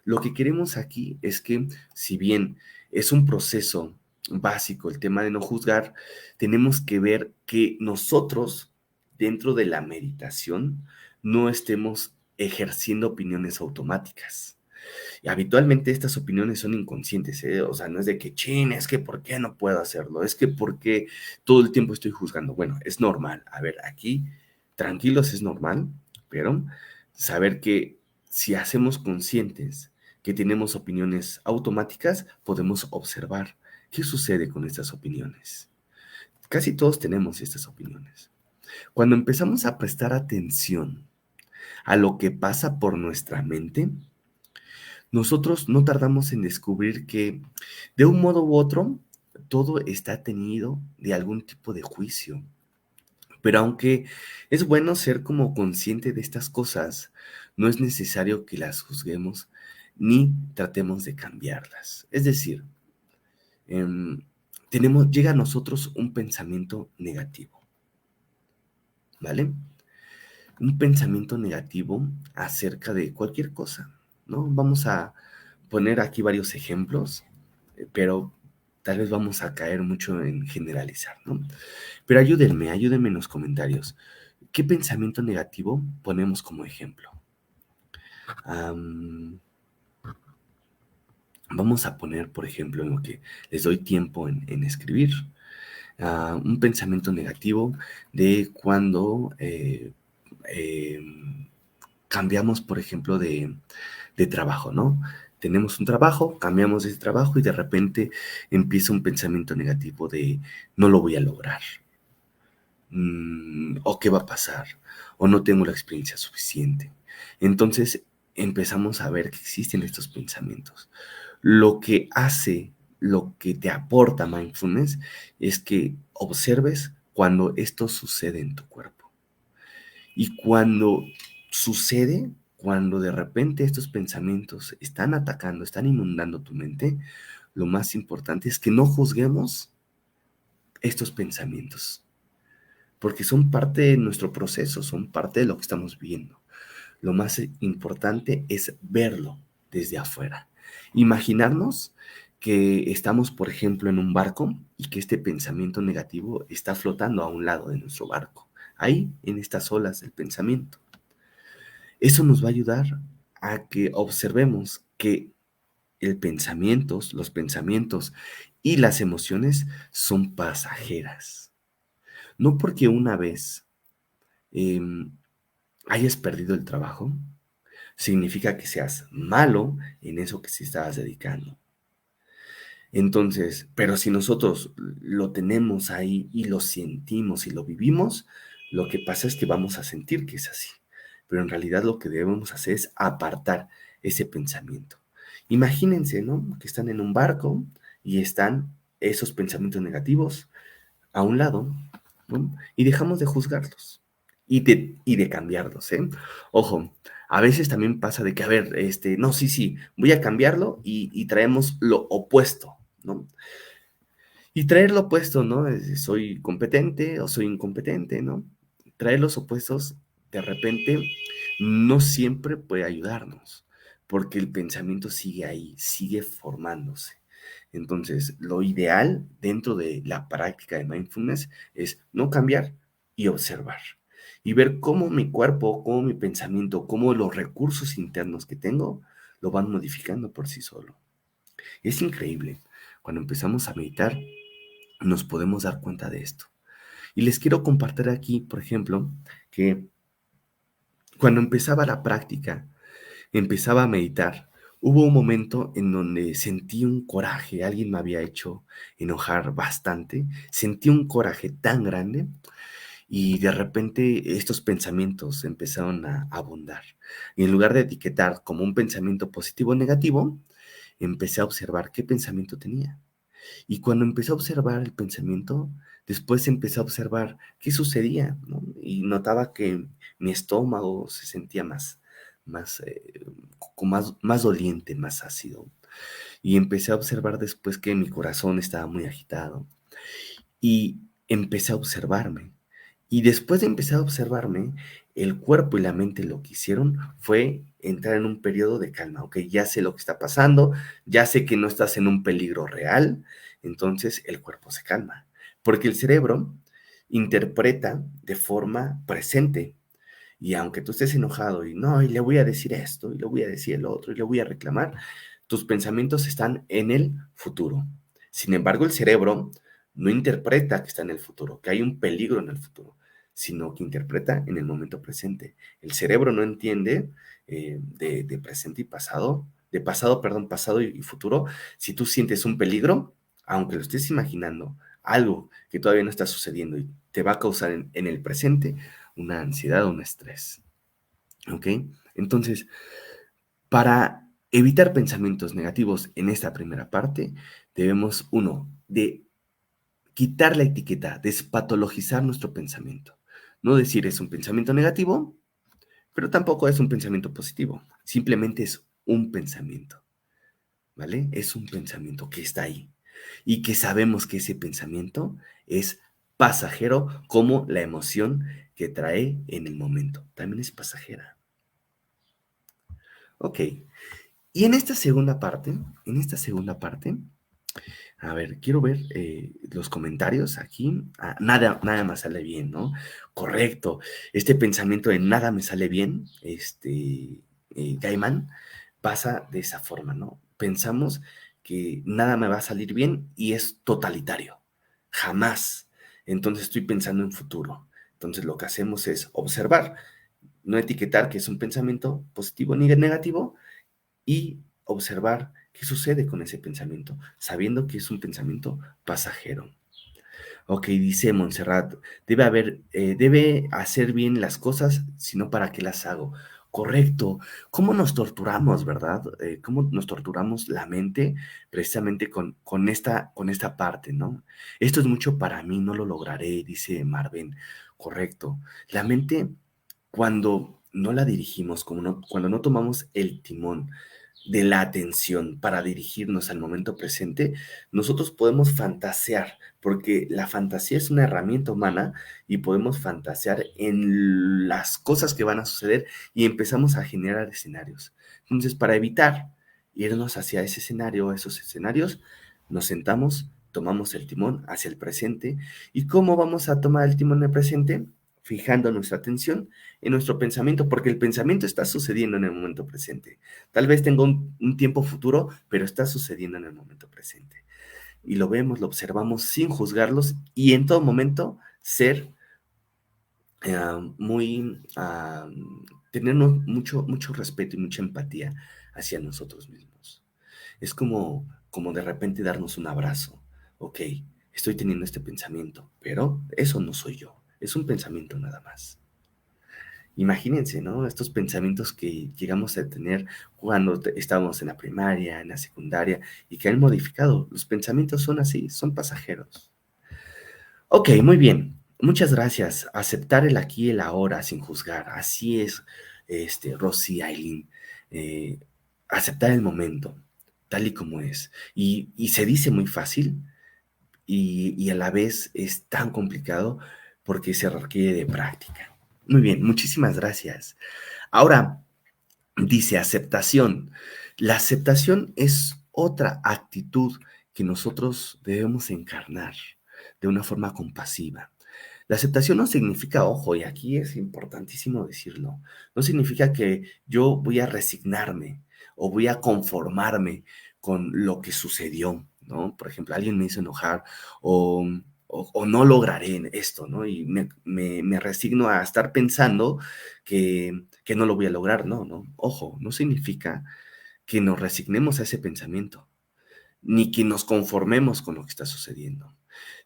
Lo que queremos aquí es que, si bien es un proceso básico, el tema de no juzgar, tenemos que ver que nosotros, dentro de la meditación, no estemos ejerciendo opiniones automáticas. Y habitualmente estas opiniones son inconscientes, ¿eh? O sea, no es de que, chin, es que ¿por qué no puedo hacerlo? Es que ¿por qué todo el tiempo estoy juzgando? Bueno, es normal. A ver, aquí, tranquilos, es normal, pero saber que si hacemos conscientes que tenemos opiniones automáticas, podemos observar qué sucede con estas opiniones. Casi todos tenemos estas opiniones. Cuando empezamos a prestar atención a lo que pasa por nuestra mente, nosotros no tardamos en descubrir que de un modo u otro todo está teñido de algún tipo de juicio. Pero aunque es bueno ser como consciente de estas cosas, no es necesario que las juzguemos ni tratemos de cambiarlas. Es decir, em, llega a nosotros un pensamiento negativo, ¿vale? Un pensamiento negativo acerca de cualquier cosa, ¿no? Vamos a poner aquí varios ejemplos, pero tal vez vamos a caer mucho en generalizar, ¿no? Pero ayúdenme en los comentarios. ¿Qué pensamiento negativo ponemos como ejemplo? Am, Vamos a poner, por ejemplo, en lo que les doy tiempo en escribir, un pensamiento negativo de cuando cambiamos, por ejemplo, de trabajo, ¿no? Tenemos un trabajo, cambiamos de ese trabajo y de repente empieza un pensamiento negativo de no lo voy a lograr, o qué va a pasar, o no tengo la experiencia suficiente. Entonces empezamos a ver que existen estos pensamientos. Lo que hace, lo que te aporta mindfulness es que observes cuando esto sucede en tu cuerpo. Y cuando sucede, cuando de repente estos pensamientos están atacando, están inundando tu mente, lo más importante es que no juzguemos estos pensamientos, porque son parte de nuestro proceso, son parte de lo que estamos viendo. Lo más importante es verlo desde afuera. Imaginarnos que estamos, por ejemplo, en un barco y que este pensamiento negativo está flotando a un lado de nuestro barco, ahí en estas olas del pensamiento. Eso nos va a ayudar a que observemos que los pensamientos y las emociones son pasajeras. No porque una vez em, hayas perdido el trabajo, significa que seas malo en eso que se estabas dedicando. Entonces, pero si nosotros lo tenemos ahí y lo sentimos y lo vivimos, lo que pasa es que vamos a sentir que es así. Pero en realidad lo que debemos hacer es apartar ese pensamiento. Imagínense, ¿no? Que están en un barco y están esos pensamientos negativos a un lado, ¿no? Y dejamos de juzgarlos y de cambiarlos, ¿eh? Ojo, a veces también pasa de que, a ver, no, sí, voy a cambiarlo y traemos lo opuesto, ¿no? Y traer lo opuesto, ¿no? Soy competente o soy incompetente, ¿no? Traer los opuestos de repente no siempre puede ayudarnos, porque el pensamiento sigue ahí, sigue formándose. Entonces, lo ideal dentro de la práctica de mindfulness es no cambiar y observar. Y ver cómo mi cuerpo, cómo mi pensamiento, cómo los recursos internos que tengo lo van modificando por sí solo. Es increíble. Cuando empezamos a meditar, nos podemos dar cuenta de esto. Y les quiero compartir aquí, por ejemplo, que cuando empezaba la práctica, empezaba a meditar, hubo un momento en donde sentí un coraje, alguien me había hecho enojar bastante, sentí un coraje tan grande y de repente estos pensamientos empezaron a abundar. Y en lugar de etiquetar como un pensamiento positivo o negativo, empecé a observar qué pensamiento tenía. Y cuando empecé a observar el pensamiento, después empecé a observar qué sucedía, ¿no? Y notaba que mi estómago se sentía más, más doliente, más ácido. Y empecé a observar después que mi corazón estaba muy agitado. Y empecé a observarme. Y después de empezar a observarme, el cuerpo y la mente lo que hicieron fue entrar en un periodo de calma. Ok, ya sé lo que está pasando, ya sé que no estás en un peligro real, entonces el cuerpo se calma, porque el cerebro interpreta de forma presente. Y aunque tú estés enojado y no, y le voy a decir esto, y le voy a decir el otro, y le voy a reclamar, tus pensamientos están en el futuro. Sin embargo, el cerebro no interpreta que está en el futuro, que hay un peligro en el futuro, sino que interpreta en el momento presente. El cerebro no entiende de presente y pasado, de pasado, perdón, pasado y futuro. Si tú sientes un peligro, aunque lo estés imaginando, algo que todavía no está sucediendo y te va a causar en el presente una ansiedad o un estrés. ¿Ok? Entonces, para evitar pensamientos negativos en esta primera parte, debemos, uno, de quitar la etiqueta, despatologizar nuestro pensamiento. No decir es un pensamiento negativo, pero tampoco es un pensamiento positivo. Simplemente es un pensamiento, ¿vale? Es un pensamiento que está ahí y que sabemos que ese pensamiento es pasajero como la emoción que trae en el momento. También es pasajera. Ok. Y en esta segunda parte, a ver, quiero ver los comentarios aquí. Nada más sale bien, ¿no? Correcto. Este pensamiento de nada me sale bien, Gaiman, pasa de esa forma, ¿no? Pensamos que nada me va a salir bien y es totalitario. Jamás. Entonces estoy pensando en futuro. Entonces lo que hacemos es observar, no etiquetar que es un pensamiento positivo ni negativo, y observar qué sucede con ese pensamiento, sabiendo que es un pensamiento pasajero. Ok, dice Montserrat, debe hacer bien las cosas, sino para qué las hago. Correcto. ¿Cómo nos torturamos, verdad? ¿Cómo nos torturamos la mente precisamente con esta parte, ¿no? Esto es mucho para mí, no lo lograré, dice Marvin. Correcto. La mente, cuando no la dirigimos, cuando no tomamos el timón de la atención para dirigirnos al momento presente, nosotros podemos fantasear, porque la fantasía es una herramienta humana y podemos fantasear en las cosas que van a suceder y empezamos a generar escenarios. Entonces, para evitar irnos hacia ese escenario o esos escenarios, nos sentamos, tomamos el timón hacia el presente. ¿Y cómo vamos a tomar el timón del presente? Fijando nuestra atención en nuestro pensamiento, porque el pensamiento está sucediendo en el momento presente. Tal vez tenga un tiempo futuro, pero está sucediendo en el momento presente. Y lo vemos, lo observamos sin juzgarlos y en todo momento ser muy, tenernos mucho respeto y mucha empatía hacia nosotros mismos. Es como de repente darnos un abrazo. Ok, estoy teniendo este pensamiento, pero eso no soy yo. Es un pensamiento nada más. Imagínense, ¿no? Estos pensamientos que llegamos a tener cuando estábamos en la primaria, en la secundaria, y que han modificado. Los pensamientos son así, son pasajeros. Ok, muy bien. Muchas gracias. Aceptar el aquí y el ahora sin juzgar. Así es, Rosy, Aileen. Eh, Aceptar el momento, tal y como es. Y se dice muy fácil y a la vez es tan complicado porque se requiere de práctica. Muy bien, muchísimas gracias. Ahora, dice aceptación. La aceptación es otra actitud que nosotros debemos encarnar de una forma compasiva. La aceptación no significa, ojo, y aquí es importantísimo decirlo, no significa que yo voy a resignarme o voy a conformarme con lo que sucedió, ¿no? Por ejemplo, alguien me hizo enojar o no lograré esto, ¿no? Y me resigno a estar pensando que no lo voy a lograr, no. Ojo, no significa que nos resignemos a ese pensamiento, ni que nos conformemos con lo que está sucediendo.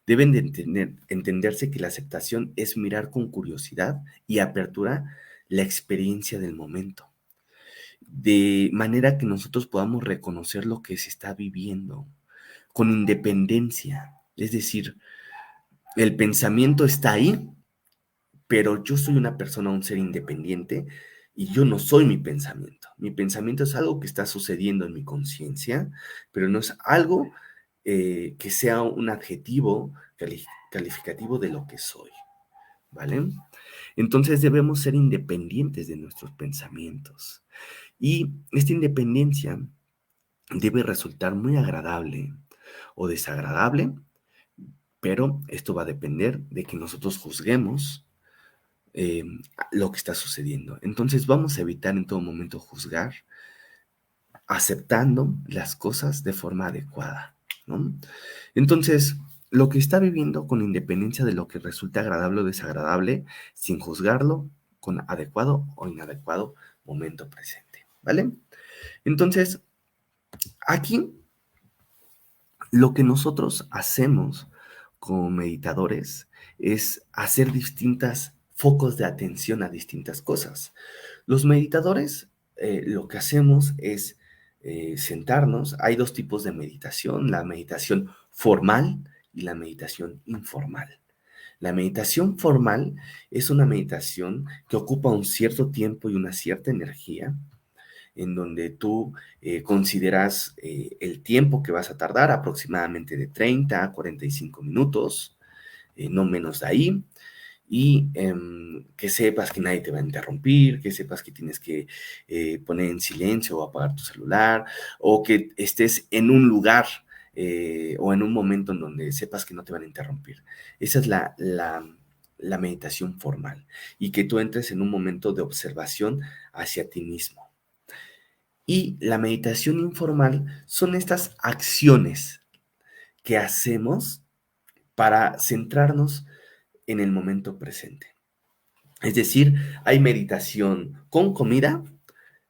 Deben de entenderse que la aceptación es mirar con curiosidad y apertura la experiencia del momento, de manera que nosotros podamos reconocer lo que se está viviendo con independencia. Es decir, el pensamiento está ahí, pero yo soy una persona, un ser independiente, y yo no soy mi pensamiento. Mi pensamiento es algo que está sucediendo en mi conciencia, pero no es algo que sea un adjetivo calificativo de lo que soy, ¿vale? Entonces debemos ser independientes de nuestros pensamientos. Y esta independencia debe resultar muy agradable, o desagradable, pero esto va a depender de que nosotros juzguemos eh, lo que está sucediendo. Entonces vamos a evitar en todo momento juzgar, aceptando las cosas de forma adecuada, ¿no? Entonces, lo que está viviendo con independencia de lo que resulte agradable o desagradable, sin juzgarlo, con adecuado o inadecuado momento presente, ¿vale? Entonces, aquí lo que nosotros hacemos como meditadores es hacer distintas focos de atención a distintas cosas. Los meditadores lo que hacemos es sentarnos. Hay dos tipos de meditación, la meditación formal y la meditación informal. La meditación formal es una meditación que ocupa un cierto tiempo y una cierta energía, en donde tú consideras el tiempo que vas a tardar, aproximadamente de 30 a 45 minutos, no menos de ahí, y que sepas que nadie te va a interrumpir, que sepas que tienes que poner en silencio o apagar tu celular, o que estés en un lugar o en un momento en donde sepas que no te van a interrumpir. Esa es la meditación formal, y que tú entres en un momento de observación hacia ti mismo. Y la meditación informal son estas acciones que hacemos para centrarnos en el momento presente. Es decir, hay meditación con comida,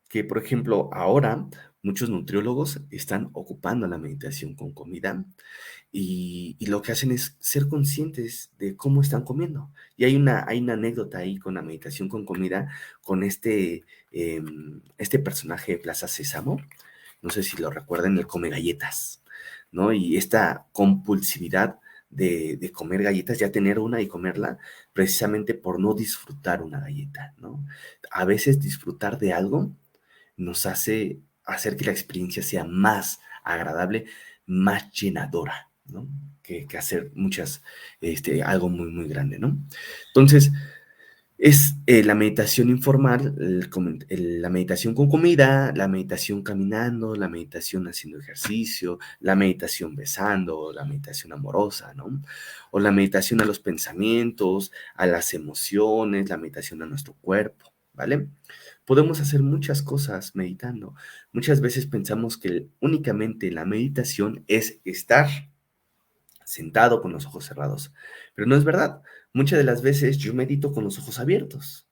que por ejemplo ahora muchos nutriólogos están ocupando la meditación con comida, y lo que hacen es ser conscientes de cómo están comiendo. Y hay una anécdota ahí con la meditación con comida, con este personaje de Plaza Sésamo, no sé si lo recuerdan, el come galletas, ¿no? Y esta compulsividad de comer galletas, ya tener una y comerla, precisamente por no disfrutar una galleta, ¿no? A veces disfrutar de algo nos hace hacer que la experiencia sea más agradable, más llenadora, ¿no? Que hacer algo muy, muy grande, ¿no? Entonces, es la meditación informal, la meditación con comida, la meditación caminando, la meditación haciendo ejercicio, la meditación besando, la meditación amorosa, ¿no? O la meditación a los pensamientos, a las emociones, la meditación a nuestro cuerpo, ¿vale? Podemos hacer muchas cosas meditando. Muchas veces pensamos que únicamente la meditación es estar sentado con los ojos cerrados, pero no es verdad. Muchas de las veces yo medito con los ojos abiertos,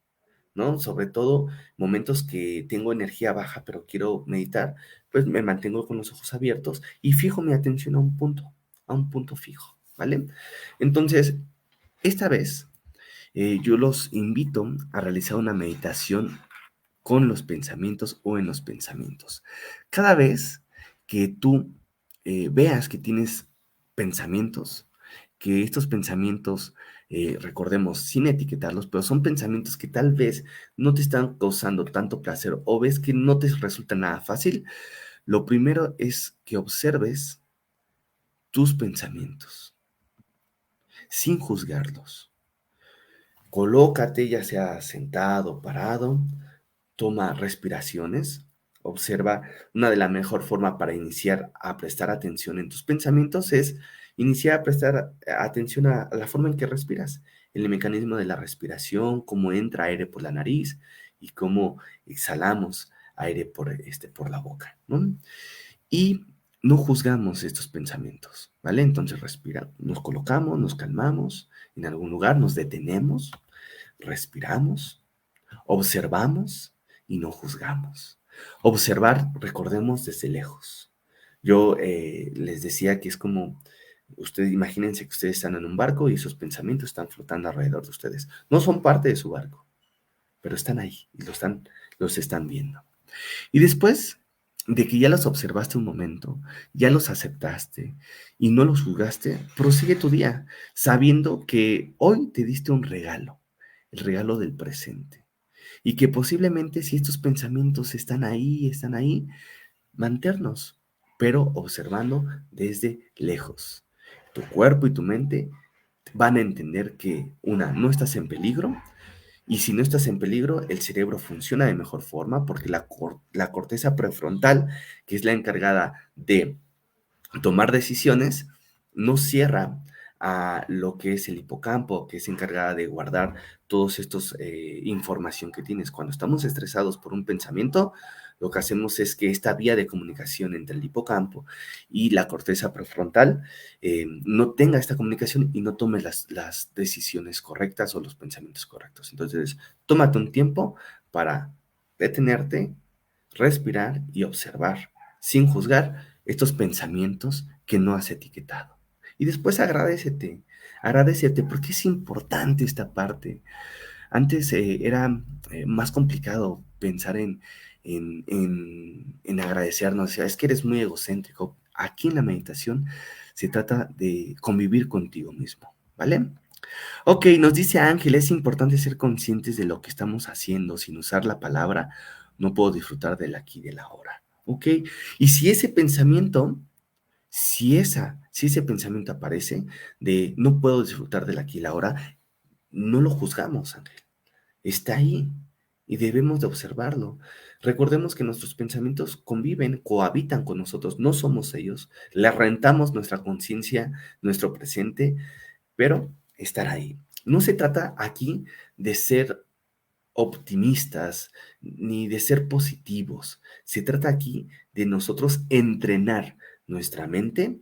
¿no? Sobre todo momentos que tengo energía baja, pero quiero meditar, pues me mantengo con los ojos abiertos y fijo mi atención a un punto fijo, ¿vale? Entonces, esta vez yo los invito a realizar una meditación con los pensamientos o en los pensamientos. Cada vez que tú veas que tienes pensamientos, que estos pensamientos, recordemos, sin etiquetarlos, pero son pensamientos que tal vez no te están causando tanto placer o ves que no te resulta nada fácil, lo primero es que observes tus pensamientos sin juzgarlos. Colócate, ya sea sentado, parado, toma respiraciones, observa. Una de las mejores formas para iniciar a prestar atención en tus pensamientos es iniciar a prestar atención a la forma en que respiras, el mecanismo de la respiración, cómo entra aire por la nariz y cómo exhalamos aire por la boca, ¿no? Y no juzgamos estos pensamientos, ¿vale? Entonces respira, nos colocamos, nos calmamos en algún lugar, nos detenemos, respiramos, observamos y no juzgamos. Observar, recordemos, desde lejos. Yo les decía que es como, ustedes imagínense que ustedes están en un barco y esos pensamientos están flotando alrededor de ustedes. No son parte de su barco, pero están ahí y los están viendo. Y después de que ya los observaste un momento, ya los aceptaste y no los juzgaste, prosigue tu día sabiendo que hoy te diste un regalo, el regalo del presente. Y que posiblemente si estos pensamientos están ahí, mantenernos, pero observando desde lejos. Tu cuerpo y tu mente van a entender que, no estás en peligro, y si no estás en peligro, el cerebro funciona de mejor forma porque la corteza prefrontal, que es la encargada de tomar decisiones, nos cierra a lo que es el hipocampo, que es encargada de guardar todos estos información que tienes. Cuando estamos estresados por un pensamiento, lo que hacemos es que esta vía de comunicación entre el hipocampo y la corteza prefrontal no tenga esta comunicación y no tome las decisiones correctas o los pensamientos correctos. Entonces, tómate un tiempo para detenerte, respirar y observar, sin juzgar estos pensamientos que no has etiquetado. Y después agradécete porque es importante esta parte. Antes era más complicado pensar en agradecernos. O sea, es que eres muy egocéntrico. Aquí en la meditación se trata de convivir contigo mismo, ¿vale? Ok, nos dice Ángel, es importante ser conscientes de lo que estamos haciendo sin usar la palabra, no puedo disfrutar del aquí y del ahora. Ok, y si ese pensamiento, si ese pensamiento aparece de no puedo disfrutar del aquí y el ahora, no lo juzgamos, Ángel. Está ahí y debemos de observarlo. Recordemos que nuestros pensamientos conviven, cohabitan con nosotros, no somos ellos. Le rentamos nuestra conciencia, nuestro presente, pero estar ahí. No se trata aquí de ser optimistas ni de ser positivos. Se trata aquí de nosotros entrenar nuestra mente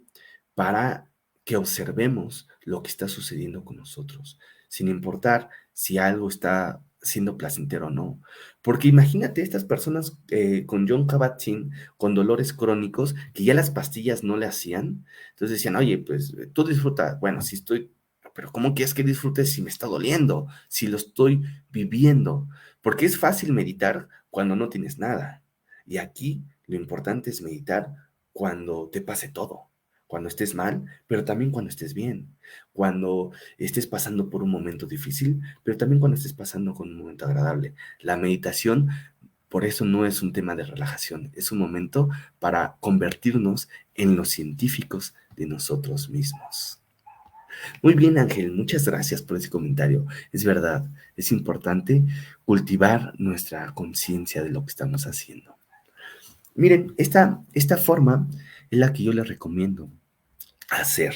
para que observemos lo que está sucediendo con nosotros, sin importar si algo está siendo placentero o no. Porque imagínate estas personas con John Kabat-Zinn, con dolores crónicos, que ya las pastillas no le hacían. Entonces decían, oye, pues tú disfruta. Bueno, si estoy, pero ¿cómo quieres que disfrute si me está doliendo? Si lo estoy viviendo. Porque es fácil meditar cuando no tienes nada. Y aquí lo importante es meditar cuando te pase todo, cuando estés mal, pero también cuando estés bien, cuando estés pasando por un momento difícil, pero también cuando estés pasando con un momento agradable. La meditación, por eso no es un tema de relajación, es un momento para convertirnos en los científicos de nosotros mismos. Muy bien, Ángel, muchas gracias por ese comentario. Es verdad, es importante cultivar nuestra conciencia de lo que estamos haciendo. Miren, esta forma es la que yo les recomiendo hacer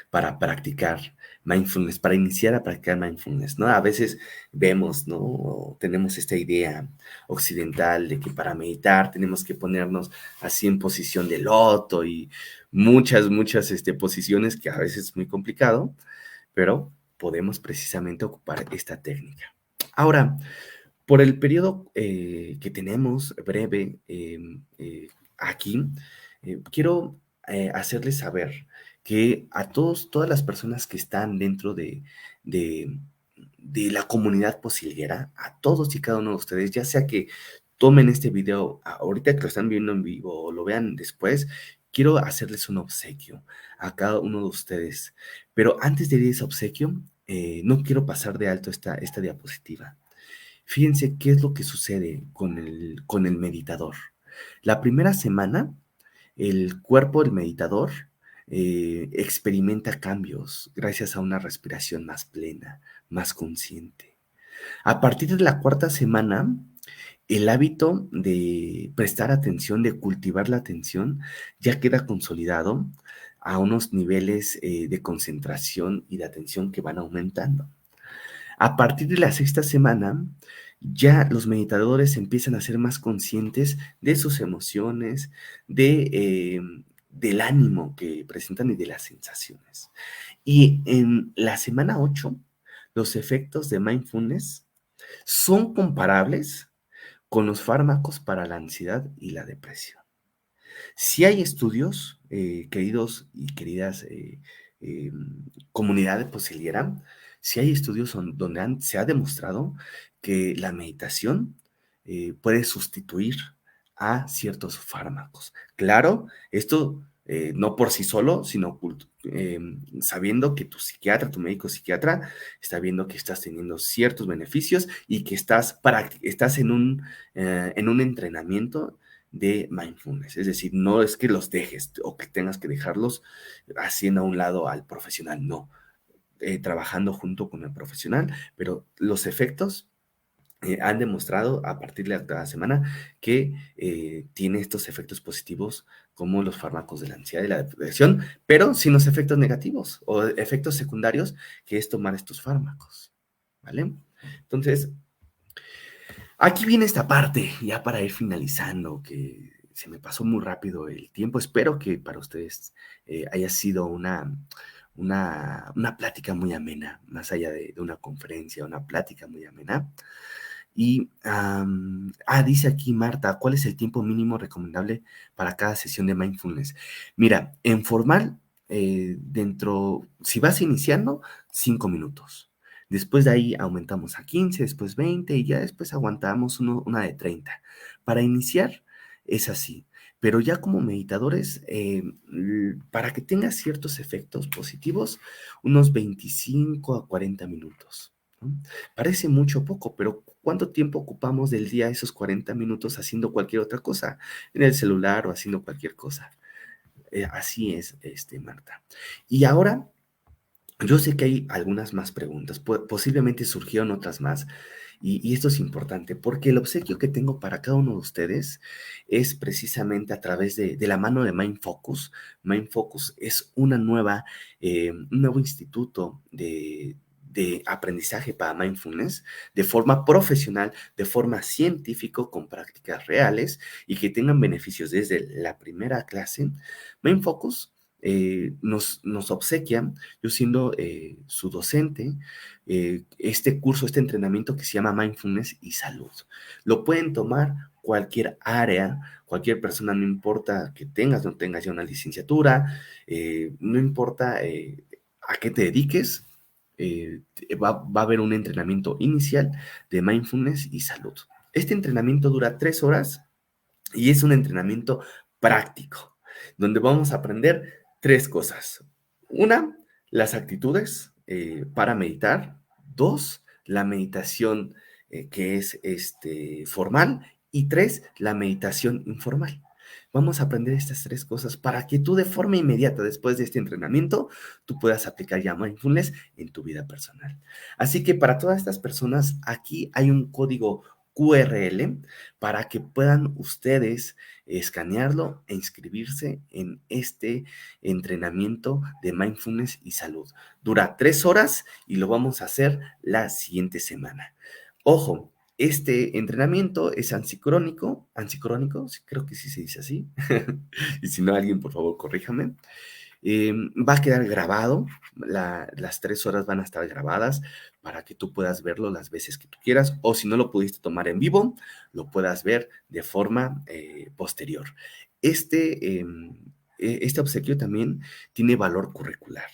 para practicar mindfulness, para iniciar a practicar mindfulness, ¿no? A veces vemos, ¿no? O tenemos esta idea occidental de que para meditar tenemos que ponernos así en posición de loto y muchas posiciones que a veces es muy complicado, pero podemos precisamente ocupar esta técnica. Ahora, por el periodo que tenemos breve aquí, quiero hacerles saber que a todas las personas que están dentro de, de la comunidad posilguera, a todos y cada uno de ustedes, ya sea que tomen este video ahorita que lo están viendo en vivo o lo vean después, quiero hacerles un obsequio a cada uno de ustedes. Pero antes de ir a ese obsequio, no quiero pasar de alto esta diapositiva. Fíjense qué es lo que sucede con el meditador. La primera semana, el cuerpo del meditador experimenta cambios gracias a una respiración más plena, más consciente. A partir de la cuarta semana, el hábito de prestar atención, de cultivar la atención, ya queda consolidado a unos niveles de concentración y de atención que van aumentando. A partir de la sexta semana, ya los meditadores empiezan a ser más conscientes de sus emociones, del ánimo que presentan y de las sensaciones. Y en la semana 8, los efectos de mindfulness son comparables con los fármacos para la ansiedad y la depresión. Si hay estudios, queridos y queridas eh, comunidad de Posiliera, si hay estudios donde se ha demostrado que la meditación puede sustituir a ciertos fármacos. Claro, esto no por sí solo, sino sabiendo que tu psiquiatra, tu médico psiquiatra, está viendo que estás teniendo ciertos beneficios y que estás en un entrenamiento de mindfulness. Es decir, no es que los dejes o que tengas que dejarlos haciendo a un lado al profesional, no. Trabajando junto con el profesional, pero los efectos han demostrado a partir de la octava semana que tiene estos efectos positivos como los fármacos de la ansiedad y la depresión, pero sin los efectos negativos o efectos secundarios que es tomar estos fármacos, ¿vale? Entonces, aquí viene esta parte, ya para ir finalizando, que se me pasó muy rápido el tiempo. Espero que para ustedes haya sido una plática muy amena, más allá de una conferencia, una plática muy amena. Y, dice aquí Marta, ¿cuál es el tiempo mínimo recomendable para cada sesión de mindfulness? Mira, en formal, si vas iniciando, 5 minutos. Después de ahí aumentamos a 15, después 20 y ya después aguantamos una de 30. Para iniciar es así, pero ya como meditadores, para que tengas ciertos efectos positivos, unos 25 a 40 minutos. ¿No? Parece mucho o poco, pero ¿cuánto tiempo ocupamos del día esos 40 minutos haciendo cualquier otra cosa? En el celular o haciendo cualquier cosa. Así es, Marta. Y ahora, yo sé que hay algunas más preguntas, posiblemente surgieron otras más, y esto es importante, porque el obsequio que tengo para cada uno de ustedes es precisamente a través de la mano de Mind Focus. Mind Focus es un nuevo instituto de aprendizaje para mindfulness de forma profesional, de forma científica, con prácticas reales y que tengan beneficios desde la primera clase. Mind Focus nos obsequia, yo siendo su docente, este curso, este entrenamiento que se llama Mindfulness y Salud. Lo pueden tomar cualquier área, cualquier persona, no importa que tengas o no tengas ya una licenciatura, no importa a qué te dediques, va a haber un entrenamiento inicial de mindfulness y salud. Este entrenamiento dura 3 horas y es un entrenamiento práctico, donde vamos a aprender 3 cosas. 1, las actitudes para meditar. 2, la meditación que es formal. Y 3, la meditación informal. Vamos a aprender estas 3 cosas para que tú de forma inmediata, después de este entrenamiento, tú puedas aplicar ya mindfulness en tu vida personal. Así que para todas estas personas, aquí hay un código QRL para que puedan ustedes escanearlo e inscribirse en este entrenamiento de mindfulness y salud. Dura 3 horas y lo vamos a hacer la siguiente semana. Ojo, este entrenamiento es ancicrónico, creo que sí se dice así, y si no, alguien por favor corríjame. Va a quedar grabado, las 3 horas van a estar grabadas para que tú puedas verlo las veces que tú quieras, o si no lo pudiste tomar en vivo, lo puedas ver de forma posterior. Este obsequio también tiene valor curricular,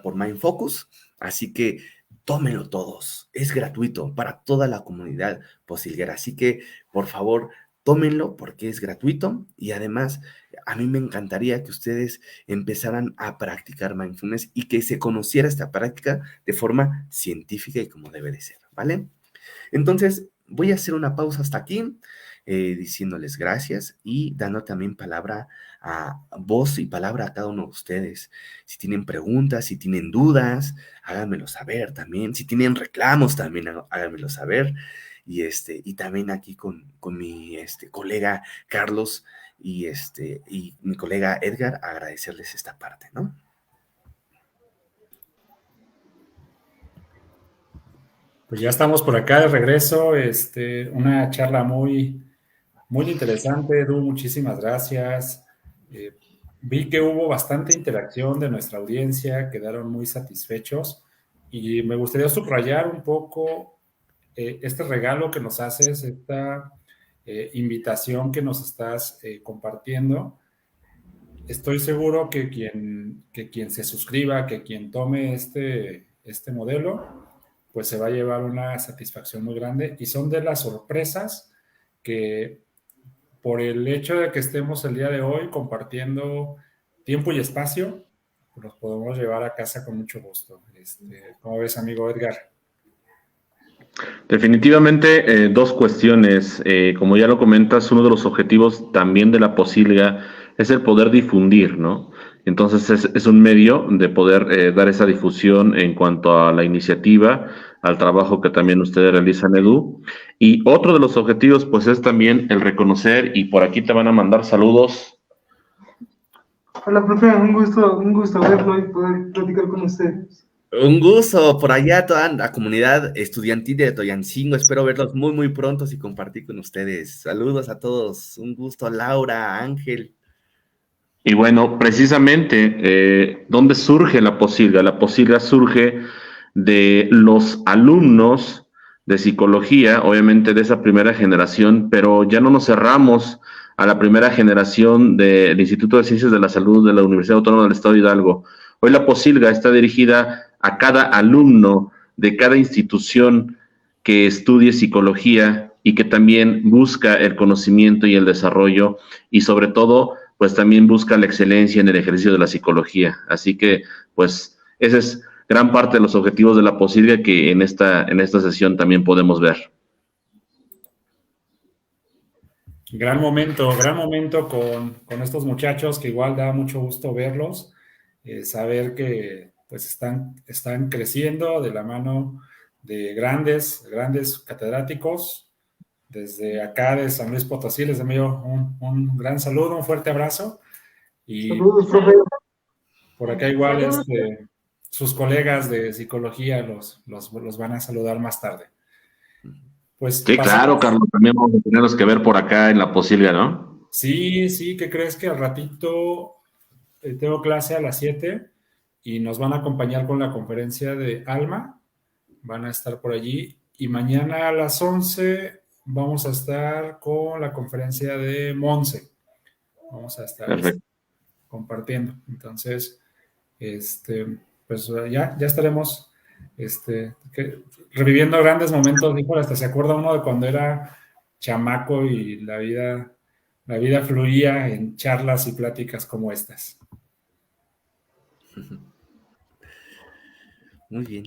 por Mind Focus, así que tómenlo todos, es gratuito para toda la comunidad posilguera, así que por favor tómenlo porque es gratuito y además a mí me encantaría que ustedes empezaran a practicar mindfulness y que se conociera esta práctica de forma científica y como debe de ser, ¿vale? Entonces voy a hacer una pausa hasta aquí, diciéndoles gracias y dando también voz y palabra a cada uno de ustedes. Si tienen preguntas, si tienen dudas, háganmelo saber también. Si tienen reclamos, también háganmelo saber. Y también aquí con mi colega Carlos y mi colega Edgar, agradecerles esta parte, ¿no? Pues ya estamos por acá de regreso. Una charla muy interesante, Edu, muchísimas gracias. Vi que hubo bastante interacción de nuestra audiencia, quedaron muy satisfechos y me gustaría subrayar un poco este regalo que nos haces, esta invitación que nos estás compartiendo. Estoy seguro que quien se suscriba, que quien tome este modelo, pues se va a llevar una satisfacción muy grande y son de las sorpresas que por el hecho de que estemos el día de hoy compartiendo tiempo y espacio, pues los podemos llevar a casa con mucho gusto. ¿Cómo ves, amigo Edgar? Definitivamente, 2 cuestiones. Como ya lo comentas, uno de los objetivos también de la Posilga es el poder difundir, ¿no? Entonces es un medio de poder dar esa difusión en cuanto a la iniciativa, al trabajo que también ustedes realizan, Edu. Y otro de los objetivos, pues, es también el reconocer, y por aquí te van a mandar saludos. Hola, profe, un gusto verlo y poder platicar con ustedes. Un gusto por allá, toda la comunidad estudiantil de Toyancingo. Espero verlos muy, muy pronto y compartir con ustedes. Saludos a todos. Un gusto, Laura, Ángel. Y bueno, precisamente, ¿dónde surge la Posilga? La Posilga surge de los alumnos de psicología, obviamente de esa primera generación, pero ya no nos cerramos a la primera generación del Instituto de Ciencias de la Salud de la Universidad Autónoma del Estado de Hidalgo. Hoy la Posilga está dirigida a cada alumno de cada institución que estudie psicología y que también busca el conocimiento y el desarrollo, y sobre todo pues también busca la excelencia en el ejercicio de la psicología. Así que, pues, ese es gran parte de los objetivos de la Posilga que en esta sesión también podemos ver. Gran momento con estos muchachos, que igual da mucho gusto verlos, saber que pues están creciendo de la mano de grandes catedráticos. Desde acá de San Luis Potosí les envío un gran saludo, un fuerte abrazo. Y Saludos, profe. por acá igual sus colegas de psicología los van a saludar más tarde. Pues Sí, claro, Carlos, también vamos a tenerlos que ver por acá en la Posilga, ¿no? Sí, ¿qué crees? Que al ratito tengo clase a las 7 y nos van a acompañar con la conferencia de Alma. Van a estar por allí. Y mañana a las 11 vamos a estar con la conferencia de Monse. Vamos a estar compartiendo. Entonces, pues ya estaremos reviviendo grandes momentos. Híjole, hasta se acuerda uno de cuando era chamaco y la vida fluía en charlas y pláticas como estas. Muy bien.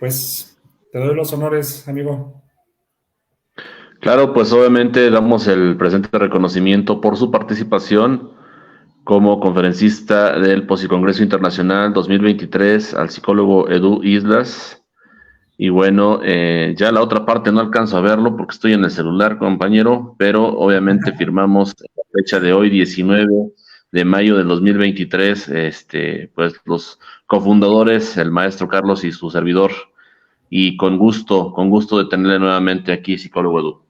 Pues te doy los honores, amigo. Claro, pues obviamente damos el presente reconocimiento por su participación como conferencista del Posilcongreso Internacional 2023 al psicólogo Edu Islas. Y bueno, ya la otra parte no alcanzo a verlo porque estoy en el celular, compañero, pero obviamente firmamos la fecha de hoy, 19 de mayo del 2023, pues los cofundadores, el maestro Carlos y su servidor, y con gusto de tenerle nuevamente aquí, psicólogo Edu.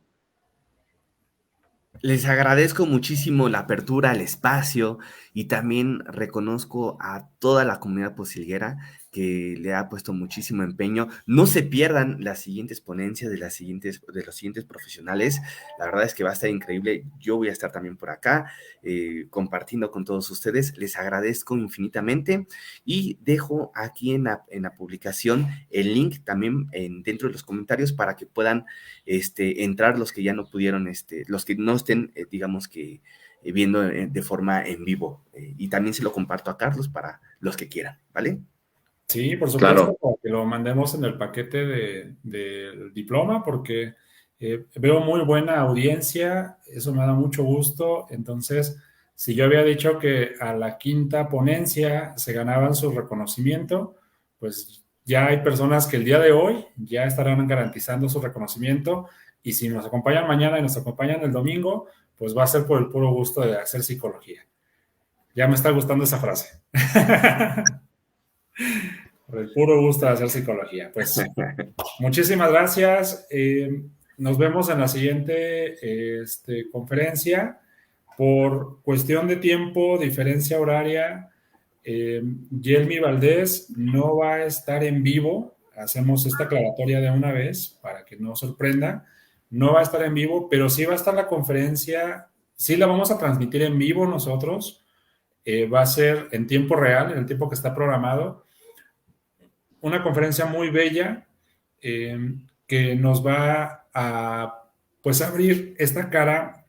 Les agradezco muchísimo la apertura al espacio y también reconozco a toda la comunidad posilguera que le ha puesto muchísimo empeño. No se pierdan las siguientes ponencias de los siguientes profesionales. La verdad es que va a estar increíble. Yo voy a estar también por acá compartiendo con todos ustedes. Les agradezco infinitamente y dejo aquí en la publicación el link también dentro de los comentarios para que puedan entrar los que ya no pudieron, los que no estén, digamos que viendo de forma en vivo. Y también se lo comparto a Carlos para los que quieran, ¿vale? Sí, por supuesto, claro, para que lo mandemos en el paquete del diploma, porque veo muy buena audiencia, eso me da mucho gusto. Entonces, si yo había dicho que a la quinta ponencia se ganaban su reconocimiento, pues ya hay personas que el día de hoy ya estarán garantizando su reconocimiento, y si nos acompañan mañana y nos acompañan el domingo, pues va a ser por el puro gusto de hacer psicología. Ya me está gustando esa frase. Por el puro gusto de hacer psicología. Pues muchísimas gracias. Nos vemos en la siguiente conferencia. Por cuestión de tiempo, diferencia horaria, Yelmi Valdés no va a estar en vivo. Hacemos esta aclaratoria de una vez para que no sorprenda. No va a estar en vivo, pero sí va a estar la conferencia. Sí la vamos a transmitir en vivo nosotros. Va a ser en tiempo real, en el tiempo que está programado. Una conferencia muy bella que nos va a pues abrir esta cara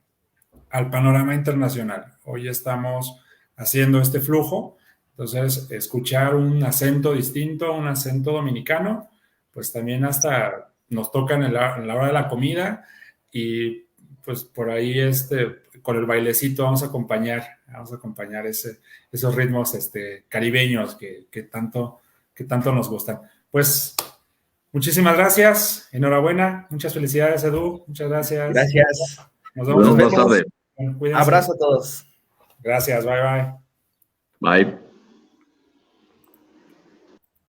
al panorama internacional. Hoy estamos haciendo este flujo, entonces escuchar un acento distinto, un acento dominicano, pues también hasta nos tocan en la hora de la comida, y pues por ahí con el bailecito vamos a acompañar esos ritmos caribeños que tanto nos gustan. Pues Muchísimas gracias, enhorabuena, muchas felicidades, Edu, muchas gracias. Gracias. Nos vemos. Nos vemos más tarde. Cuídense. Abrazo a todos. Gracias, bye bye. Bye.